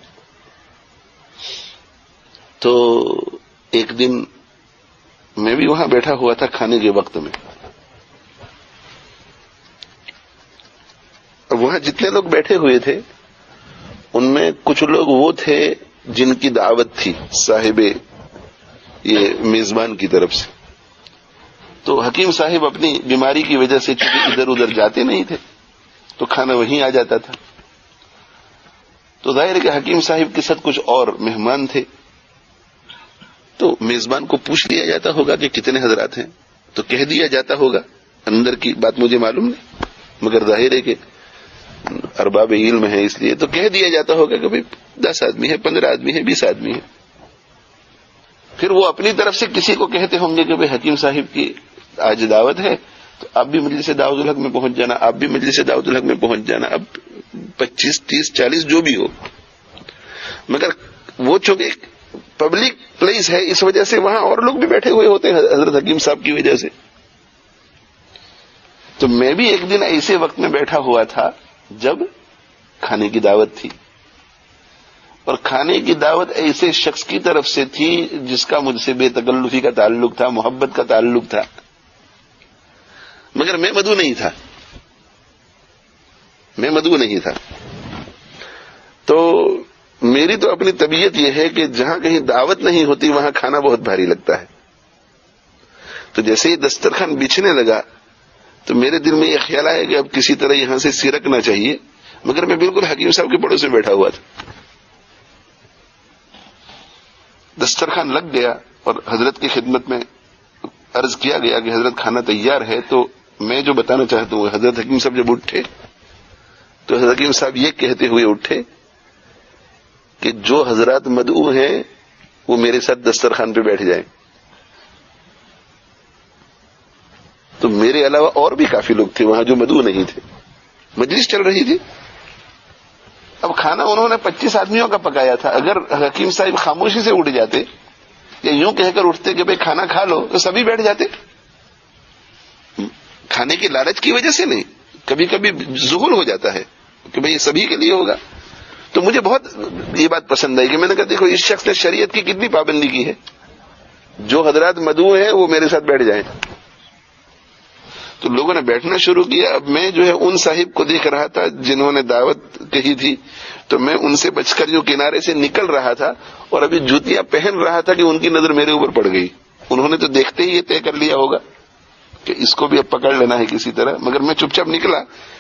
A: تو ایک دن میں بھی وہاں بیٹھا ہوا تھا کھانے کے وقت میں. وہاں جتنے لوگ بیٹھے ہوئے تھے ان میں کچھ لوگ وہ تھے جن کی دعوت تھی صاحب یہ میزبان کی طرف سے. تو حکیم صاحب اپنی بیماری کی وجہ سے چونکہ ادھر ادھر جاتے نہیں تھے تو کھانا وہیں آ جاتا تھا. تو ظاہر ہے کہ حکیم صاحب کے ساتھ کچھ اور مہمان تھے. تو میزبان کو پوچھ لیا جاتا ہوگا کہ کتنے حضرات ہیں, تو کہہ دیا جاتا ہوگا. اندر کی بات مجھے معلوم نہیں, مگر ظاہر ہے کہ ارباب علم ہے اس لیے تو کہہ دیا جاتا ہوگا کہ بھائی 10 آدمی ہے, 15 آدمی ہے, 20 آدمی ہے. پھر وہ اپنی طرف سے کسی کو کہتے ہوں گے کہ بھائی حکیم صاحب کی آج دعوت ہے تو آپ بھی مجلس دعوت الحق میں پہنچ جانا, آپ بھی مجلس دعوت الحق میں پہنچ جانا. اب 25, 30, 40 جو بھی ہو, مگر وہ چونکہ پبلک پلیس ہے اس وجہ سے وہاں اور لوگ بھی بیٹھے ہوئے ہوتے ہیں حضرت حکیم صاحب کی وجہ سے. تو میں بھی ایک دن ایسے وقت میں بیٹھا ہوا تھا جب کھانے کی دعوت تھی, اور کھانے کی دعوت ایسے شخص کی طرف سے تھی جس کا مجھ سے بے تکلفی کا تعلق تھا, محبت کا تعلق تھا, مگر میں مدعو نہیں تھا, میں مدعو نہیں تھا. تو میری تو اپنی طبیعت یہ ہے کہ جہاں کہیں دعوت نہیں ہوتی وہاں کھانا بہت بھاری لگتا ہے. تو جیسے ہی دسترخوان بچھنے لگا تو میرے دل میں یہ خیال آیا کہ اب کسی طرح یہاں سے سرکنا چاہیے, مگر میں بالکل حکیم صاحب کے پڑوس میں بیٹھا ہوا تھا. دسترخوان لگ گیا اور حضرت کی خدمت میں عرض کیا گیا کہ حضرت کھانا تیار ہے. تو میں جو بتانا چاہتا ہوں, حضرت حکیم صاحب جب اٹھے تو حضرت حکیم صاحب یہ کہتے ہوئے اٹھے کہ جو حضرات مدعو ہیں وہ میرے ساتھ دسترخوان پہ بیٹھ جائیں. تو میرے علاوہ اور بھی کافی لوگ تھے وہاں جو مدعو نہیں تھے. مجلس چل رہی تھی. اب کھانا انہوں نے 25 آدمیوں کا پکایا تھا. اگر حکیم صاحب خاموشی سے اٹھ جاتے یا یوں کہہ کر اٹھتے کہ بھئی کھانا کھا لو تو سبھی بیٹھ جاتے. کھانے کی لالچ کی وجہ سے نہیں, کبھی کبھی ذہن ہو جاتا ہے کہ بھئی یہ سبھی کے لیے ہوگا. تو مجھے بہت یہ بات پسند آئی کہ میں نے کہا دیکھو اس شخص نے شریعت کی کتنی پابندی کی ہے, جو حضرات مدعو ہیں وہ میرے ساتھ بیٹھ جائیں. تو لوگوں نے بیٹھنا شروع کیا. اب میں جو ہے ان صاحب کو دیکھ رہا تھا جنہوں نے دعوت کہی تھی, تو میں ان سے بچ کر جو کنارے سے نکل رہا تھا اور ابھی جوتیاں پہن رہا تھا کہ ان کی نظر میرے اوپر پڑ گئی. انہوں نے تو دیکھتے ہی یہ طے کر لیا ہوگا کہ اس کو بھی اب پکڑ لینا ہے کسی طرح. مگر میں چپ چاپ نکلا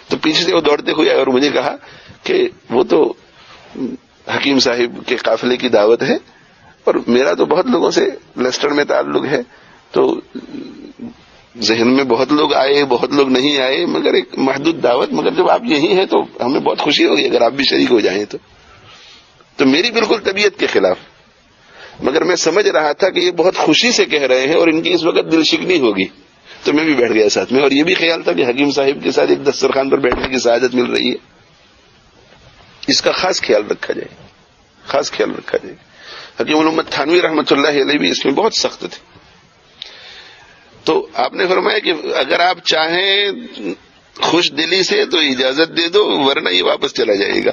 A: تو پیچھے سے وہ دوڑتے ہوئے اور مجھے کہا کہ وہ تو حکیم صاحب کے قافلے کی دعوت ہے, اور میرا تو بہت لوگوں سے لیسٹر میں تعلق ہے, تو ذہن میں بہت لوگ آئے بہت لوگ نہیں آئے, مگر ایک محدود دعوت, مگر جب آپ یہی ہیں تو ہمیں بہت خوشی ہوگی اگر آپ بھی شریک ہو جائیں. تو میری بالکل طبیعت کے خلاف, مگر میں سمجھ رہا تھا کہ یہ بہت خوشی سے کہہ رہے ہیں اور ان کی اس وقت دل شکنی ہوگی, تو میں بھی بیٹھ گیا ساتھ میں. اور یہ بھی خیال تھا کہ حکیم صاحب کے ساتھ ایک دسترخوان پر بیٹھنے کی سعادت مل رہی ہے, اس کا خاص خیال رکھا جائے, خاص خیال رکھا جائے. حکیم الامت تھانوی رحمۃ اللہ علیہ بھی اس میں بہت سخت تھے. تو آپ نے فرمایا کہ اگر آپ چاہیں خوش دلی سے تو اجازت دے دو, ورنہ یہ واپس چلا جائے گا.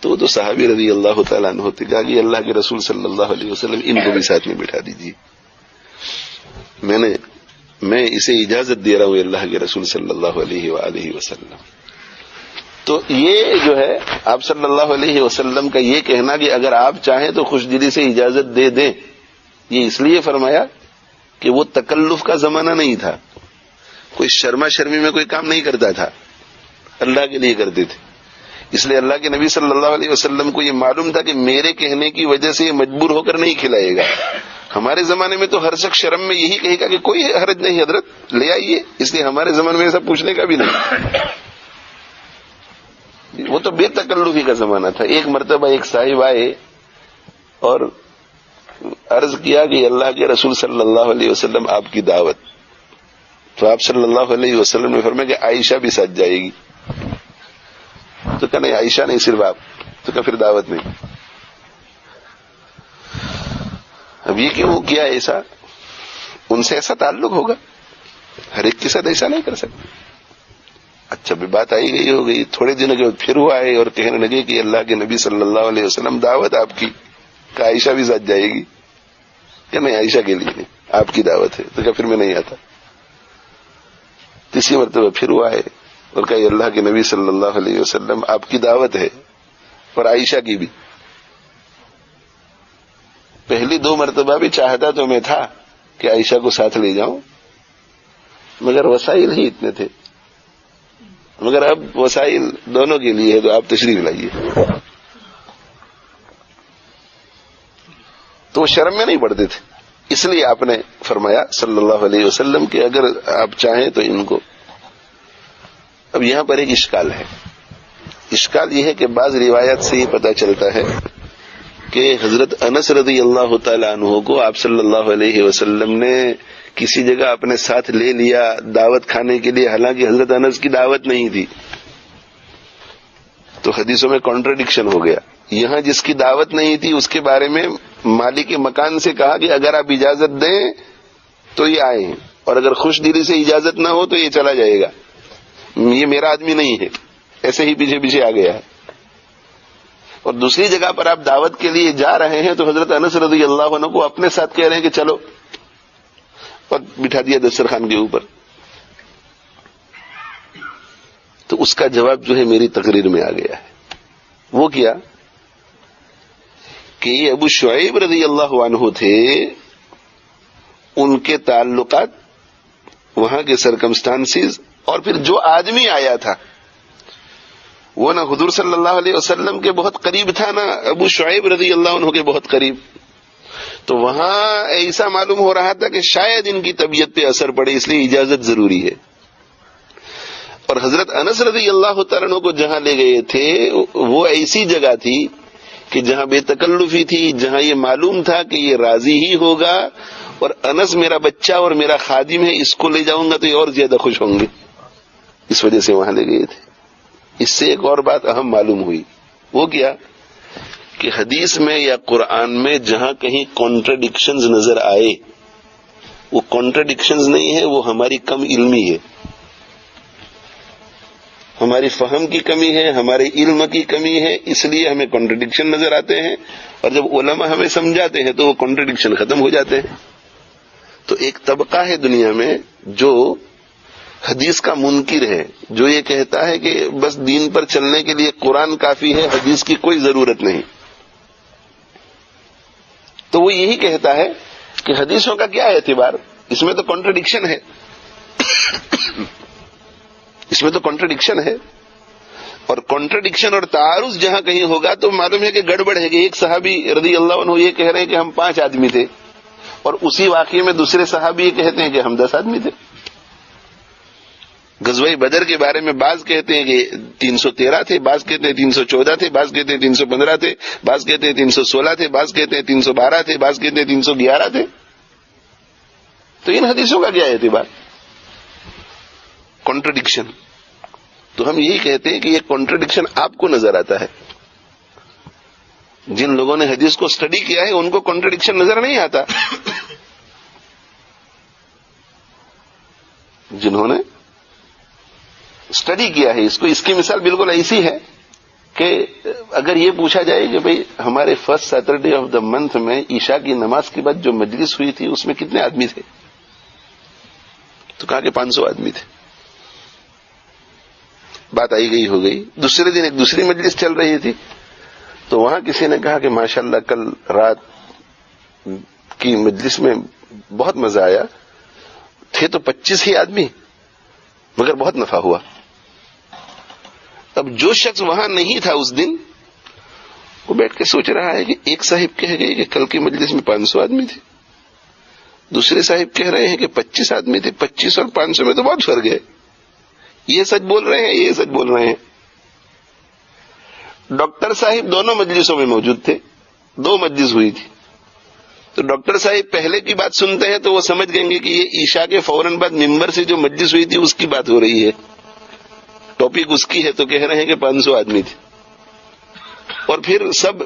A: تو صحابی رضی اللہ تعالیٰ عنہ ہوتے کہا کہ اللہ کے رسول صلی اللہ علیہ وسلم ان کو بھی ساتھ میں بٹھا دیجیے, میں اسے اجازت دے رہا ہوں اللہ کے رسول صلی اللہ علیہ وآلہ وسلم. تو یہ جو ہے آپ صلی اللہ علیہ وسلم کا یہ کہنا کہ اگر آپ چاہیں تو خوش دلی سے اجازت دے دیں, یہ اس لیے فرمایا کہ وہ تکلف کا زمانہ نہیں تھا, کوئی شرما شرمی میں کوئی کام نہیں کرتا تھا, اللہ کے لیے کرتے تھے. اس لیے اللہ کے نبی صلی اللہ علیہ وسلم کو یہ معلوم تھا کہ میرے کہنے کی وجہ سے یہ مجبور ہو کر نہیں کھلائے گا. ہمارے زمانے میں تو ہر شخص شرم میں یہی کہے گا کہ کوئی حرج نہیں حضرت لے آئیے, اس لیے ہمارے زمانے میں ایسا پوچھنے کا بھی نہیں. وہ تو بے تکلفی کا زمانہ تھا. ایک مرتبہ ایک صاحب آئے اور عرض کیا کہ اللہ کے رسول صلی اللہ علیہ وسلم آپ کی دعوت. تو آپ صلی اللہ علیہ وسلم نے فرمایا کہ عائشہ بھی ساتھ جائے گی. تو کہا نہیں عائشہ نہیں, صرف آپ. تو کہا پھر دعوت نہیں. اب یہ کیوں کیا ایسا؟ ان سے ایسا تعلق ہوگا, ہر ایک کے ساتھ ایسا نہیں کر سکتے. اچھا بھی بات آئی گئی ہو گئی, تھوڑے دنوں کے بعد پھر وہ آئے اور کہنے لگے کہ اللہ کے نبی صلی اللہ علیہ وسلم دعوت آپ کی, کہ عائشہ بھی ساتھ جائے گی. کہ نہیں عائشہ کے لیے نہیں, آپ کی دعوت ہے. تو کیا پھر میں نہیں آتا. تیسری مرتبہ پھر وہ آئے اور کہا اللہ کے نبی صلی اللہ علیہ وسلم آپ کی دعوت ہے اور عائشہ کی بھی. پہلی 2 مرتبہ بھی چاہتا تو میں تھا کہ عائشہ کو ساتھ لے جاؤں، مگر وسائل ہی اتنے تھے. مگر اب وسائل دونوں کے لیے ہے تو آپ تشریف لائیے. تو وہ شرم میں نہیں پڑتے تھے، اس لیے آپ نے فرمایا صلی اللہ علیہ وسلم کہ اگر آپ چاہیں تو ان کو. اب یہاں پر ایک اشکال ہے. اشکال یہ ہے کہ بعض روایات سے یہ پتہ چلتا ہے کہ حضرت انس رضی اللہ تعالی عنہ کو آپ صلی اللہ علیہ وسلم نے کسی جگہ اپنے ساتھ لے لیا دعوت کھانے کے لیے، حالانکہ حضرت انس کی دعوت نہیں تھی. تو حدیثوں میں کانٹرڈکشن ہو گیا. یہاں جس کی دعوت نہیں تھی اس کے بارے میں مالک مکان سے کہا کہ اگر آپ اجازت دیں تو یہ آئیں، اور اگر خوش دلی سے اجازت نہ ہو تو یہ چلا جائے گا، یہ میرا آدمی نہیں ہے. ایسے ہی پیچھے پیچھے آ گیا ہے. اور دوسری جگہ پر آپ دعوت کے لیے جا رہے ہیں تو حضرت انس رضی اللہ عنہ کو اپنے ساتھ کہہ رہے ہیں کہ چلو، اور بٹھا دیا دسترخوان کے اوپر. تو اس کا جواب جو ہے میری تقریر میں آ گیا ہے. وہ کیا کہ یہ ابو شعیب رضی اللہ عنہ تھے، ان کے تعلقات، وہاں کے سرکمسٹانسز، اور پھر جو آدمی آیا تھا وہ نہ حضور صلی اللہ علیہ وسلم کے بہت قریب تھا، نہ ابو شعیب رضی اللہ عنہ کے بہت قریب. تو وہاں ایسا معلوم ہو رہا تھا کہ شاید ان کی طبیعت پہ اثر پڑے، اس لیے اجازت ضروری ہے. اور حضرت انس رضی اللہ تعالیٰ عنہ کو جہاں لے گئے تھے وہ ایسی جگہ تھی کہ جہاں بے تکلفی تھی، جہاں یہ معلوم تھا کہ یہ راضی ہی ہوگا، اور انس میرا بچہ اور میرا خادم ہے، اس کو لے جاؤں گا تو یہ اور زیادہ خوش ہوں گے، اس وجہ سے وہاں لے گئے تھے. اس سے ایک اور بات اہم معلوم ہوئی. وہ کیا کہ حدیث میں یا قرآن میں جہاں کہیں کانٹرڈکشنز نظر آئے، وہ کانٹرڈکشنز نہیں ہے، وہ ہماری کم علمی ہے، ہماری فہم کی کمی ہے، ہمارے علم کی کمی ہے، اس لیے ہمیں کانٹرڈکشن نظر آتے ہیں. اور جب علماء ہمیں سمجھاتے ہیں تو وہ کانٹرڈکشن ختم ہو جاتے ہیں. تو ایک طبقہ ہے دنیا میں جو حدیث کا منکر ہے، جو یہ کہتا ہے کہ بس دین پر چلنے کے لیے قرآن کافی ہے، حدیث کی کوئی ضرورت نہیں. تو وہ یہی کہتا ہے کہ حدیثوں کا کیا اعتبار، اس میں تو کانٹرڈکشن ہے، اس میں تو کانٹرڈکشن ہے. اور کانٹرڈکشن اور تعارض جہاں کہیں ہوگا تو معلوم ہے کہ گڑبڑ ہے. کہ ایک صحابی رضی اللہ عنہ یہ کہہ رہے ہیں کہ ہم 5 آدمی تھے، اور اسی واقعے میں دوسرے صحابی یہ کہتے ہیں کہ ہم 10 آدمی تھے. غزوہ بدر کے بارے میں بعض کہتے ہیں کہ 313 تھے، بعض کہتے ہیں 314 تھے، بعض کہتے ہیں 315 تھے، بعض کہتے ہیں 316 تھے، بعض کہتے ہیں 312 تھے، بعض کہتے ہیں 311 تھے. تو ان حدیثوں کا کیا اعتبار؟ کانٹرڈکشن. تو ہم یہی کہتے ہیں کہ یہ کانٹرڈکشن آپ کو نظر آتا ہے. جن لوگوں نے حدیث کو اسٹڈی کیا ہے ان کو کانٹرڈکشن نظر نہیں آتا. جنہوں نے اسٹڈی کیا ہے اس کی مثال بالکل ایسی ہے کہ اگر یہ پوچھا جائے کہ بھئی ہمارے first Saturday of the month میں عشاء کی نماز کے بعد جو مجلس ہوئی تھی اس میں کتنے آدمی تھے، تو کہا کہ 500 آدمی تھے. بات آئی گئی ہو گئی. دوسرے دن ایک دوسری مجلس چل رہی تھی تو وہاں کسی نے کہا کہ ماشاءاللہ کل رات کی مجلس میں بہت مزہ آیا، تھے تو 25 ہی آدمی مگر بہت نفع ہوا. اب جو شخص وہاں نہیں تھا اس دن وہ بیٹھ کے سوچ رہا ہے کہ ایک صاحب کہہ گئے کہ کل کی مجلس میں 500 آدمی تھے، دوسرے صاحب کہہ رہے ہیں کہ 25 آدمی تھے. 25 اور 500 میں تو بہت فرق ہے. یہ سچ بول رہے ہیں، یہ سچ بول رہے ہیں. ڈاکٹر صاحب دونوں مجلسوں میں موجود تھے، 2 مجلس ہوئی تھی. تو ڈاکٹر صاحب پہلے کی بات سنتے ہیں تو وہ سمجھ گئیں گے کہ یہ عشاء کے فوراً بعد ممبر سے جو مجلس ہوئی تھی اس کی بات ہو رہی ہے، ٹاپک اس کی ہے. تو کہہ رہے ہیں کہ 500 آدمی تھے. اور پھر سب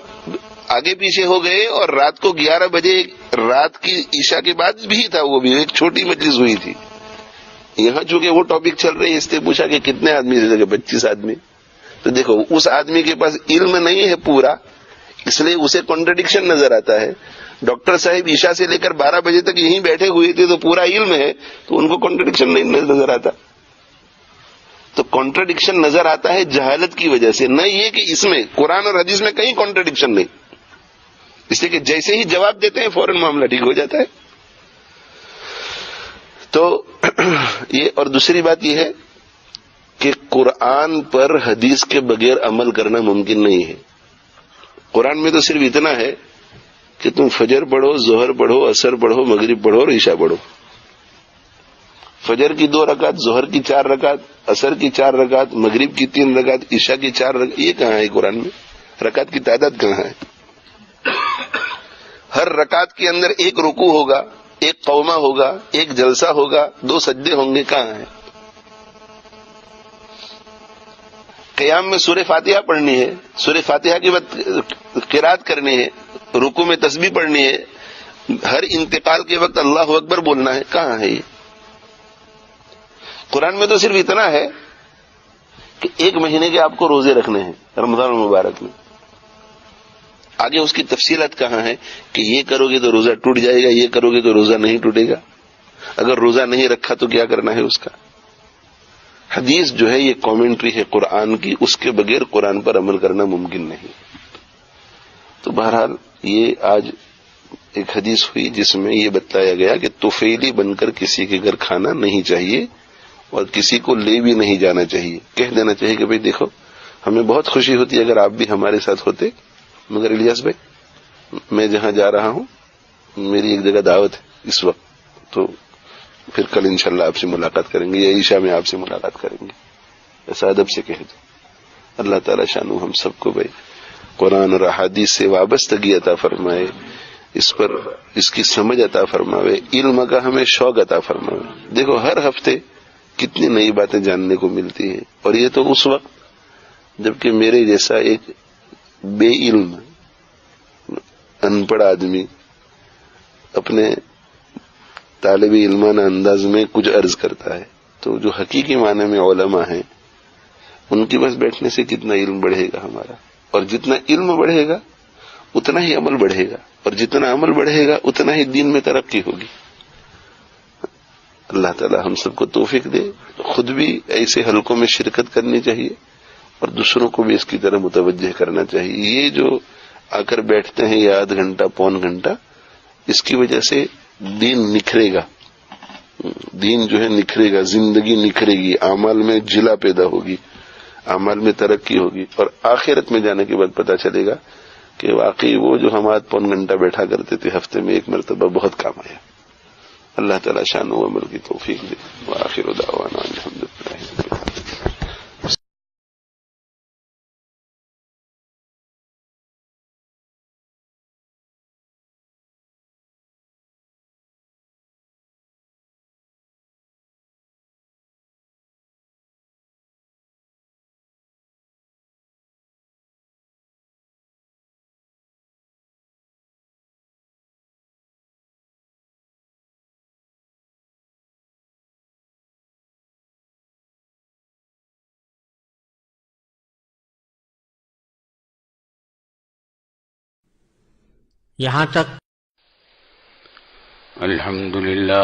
A: آگے پیچھے ہو گئے اور رات کو 11 بجے رات کی عشاء کے بعد بھی تھا، وہ بھی ایک چھوٹی مجلس ہوئی تھی. یہاں چونکہ وہ ٹاپک چل رہی ہے اس نے پوچھا کہ کتنے آدمی تھے، کہ 25 آدمی. تو دیکھو اس آدمی کے پاس علم نہیں ہے پورا، اس لیے اسے کانٹرڈکشن نظر آتا ہے. ڈاکٹر صاحب عشاء سے لے کر 12 بجے تک یہیں بیٹھے ہوئے تھے تو پورا علم ہے تو ان کو کانٹرڈکشن نہیں نظر آتا. تو کانٹرڈکشن نظر آتا ہے جہالت کی وجہ سے، نہ یہ کہ اس میں قرآن اور حدیث میں کہیں کانٹرڈکشن نہیں، اس لیے کہ جیسے ہی جواب دیتے ہیں فوراً معاملہ ٹھیک ہو جاتا ہے. تو یہ، اور دوسری بات یہ ہے کہ قرآن پر حدیث کے بغیر عمل کرنا ممکن نہیں ہے. قرآن میں تو صرف اتنا ہے کہ تم فجر پڑھو، ظہر پڑھو، عصر پڑھو، مغرب پڑھو اور عشاء پڑھو. فجر کی 2 رکعت، ظہر کی 4 رکعت، عصر کی 4 رکعت، مغرب کی 3 رکعت، عشاء کی 4 رکعت. یہ کہاں ہے قرآن میں؟ رکعت کی تعداد کہاں ہے؟ ہر رکعت کے اندر ایک رکوع ہوگا، ایک قومہ ہوگا، ایک جلسہ ہوگا، 2 سجدے ہوں گے. کہاں ہے؟ قیام میں سورہ فاتحہ پڑھنی ہے، سورہ فاتحہ کے بعد قرات کرنی ہے، رکوع میں تسبیح پڑھنی ہے، ہر انتقال کے وقت اللہ اکبر بولنا ہے. کہاں ہے یہ؟ قرآن میں تو صرف اتنا ہے کہ 1 مہینے کے آپ کو روزے رکھنے ہیں رمضان المبارک میں. آگے اس کی تفصیلات کہاں ہے کہ یہ کرو گے تو روزہ ٹوٹ جائے گا، یہ کرو گے تو روزہ نہیں ٹوٹے گا، اگر روزہ نہیں رکھا تو کیا کرنا ہے اس کا. حدیث جو ہے یہ کامنٹری ہے قرآن کی، اس کے بغیر قرآن پر عمل کرنا ممکن نہیں. تو بہرحال یہ آج ایک حدیث ہوئی جس میں یہ بتایا گیا کہ طفیلی بن کر کسی کے گھر کھانا نہیں چاہیے اور کسی کو لے بھی نہیں جانا چاہیے. کہہ دینا چاہیے کہ بھئی دیکھو ہمیں بہت خوشی ہوتی ہے اگر آپ بھی ہمارے ساتھ ہوتے، مگر الیاس بھائی میں جہاں جا رہا ہوں میری ایک جگہ دعوت ہے اس وقت، تو پھر کل انشاءاللہ آپ سے ملاقات کریں گے یا عشاء میں آپ سے ملاقات کریں گے. ایسا ادب سے کہہ دو. اللہ تعالیٰ شانو ہم سب کو بھائی قرآن اور احادیث سے وابستگی عطا فرمائے، اس پر اس کی سمجھ عطا فرماوے، علم کا ہمیں شوق عطا فرماوے. دیکھو ہر ہفتے کتنی نئی باتیں جاننے کو ملتی ہیں، اور یہ تو اس وقت جبکہ میرے جیسا ایک بے علم ان پڑھ آدمی اپنے طالب علمانہ انداز میں کچھ عرض کرتا ہے، تو جو حقیقی معنی میں علماء ہیں ان کے پاس بیٹھنے سے کتنا علم بڑھے گا ہمارا، اور جتنا علم بڑھے گا اتنا ہی عمل بڑھے گا، اور جتنا عمل بڑھے گا اتنا ہی دین میں ترقی ہوگی. اللہ تعالی ہم سب کو توفیق دے. خود بھی ایسے حلقوں میں شرکت کرنی چاہیے اور دوسروں کو بھی اس کی طرح متوجہ کرنا چاہیے. یہ جو آ کر بیٹھتے ہیں یہ 1/2 گھنٹہ پون گھنٹہ، اس کی وجہ سے دین نکھرے گا، دین جو ہے نکھرے گا، زندگی نکھرے گی، اعمال میں جلا پیدا ہوگی، اعمال میں ترقی ہوگی، اور آخرت میں جانے کے بعد پتہ چلے گا کہ واقعی وہ جو ہم 1/2 پون گھنٹہ بیٹھا کرتے تھے ہفتے میں 1 مرتبہ بہت کام آیا. اللہ تعالیٰ شان و عمل کی توفیق دے. وآخر دعوانا الحمدللہ.
B: یہاں تک الحمدللہ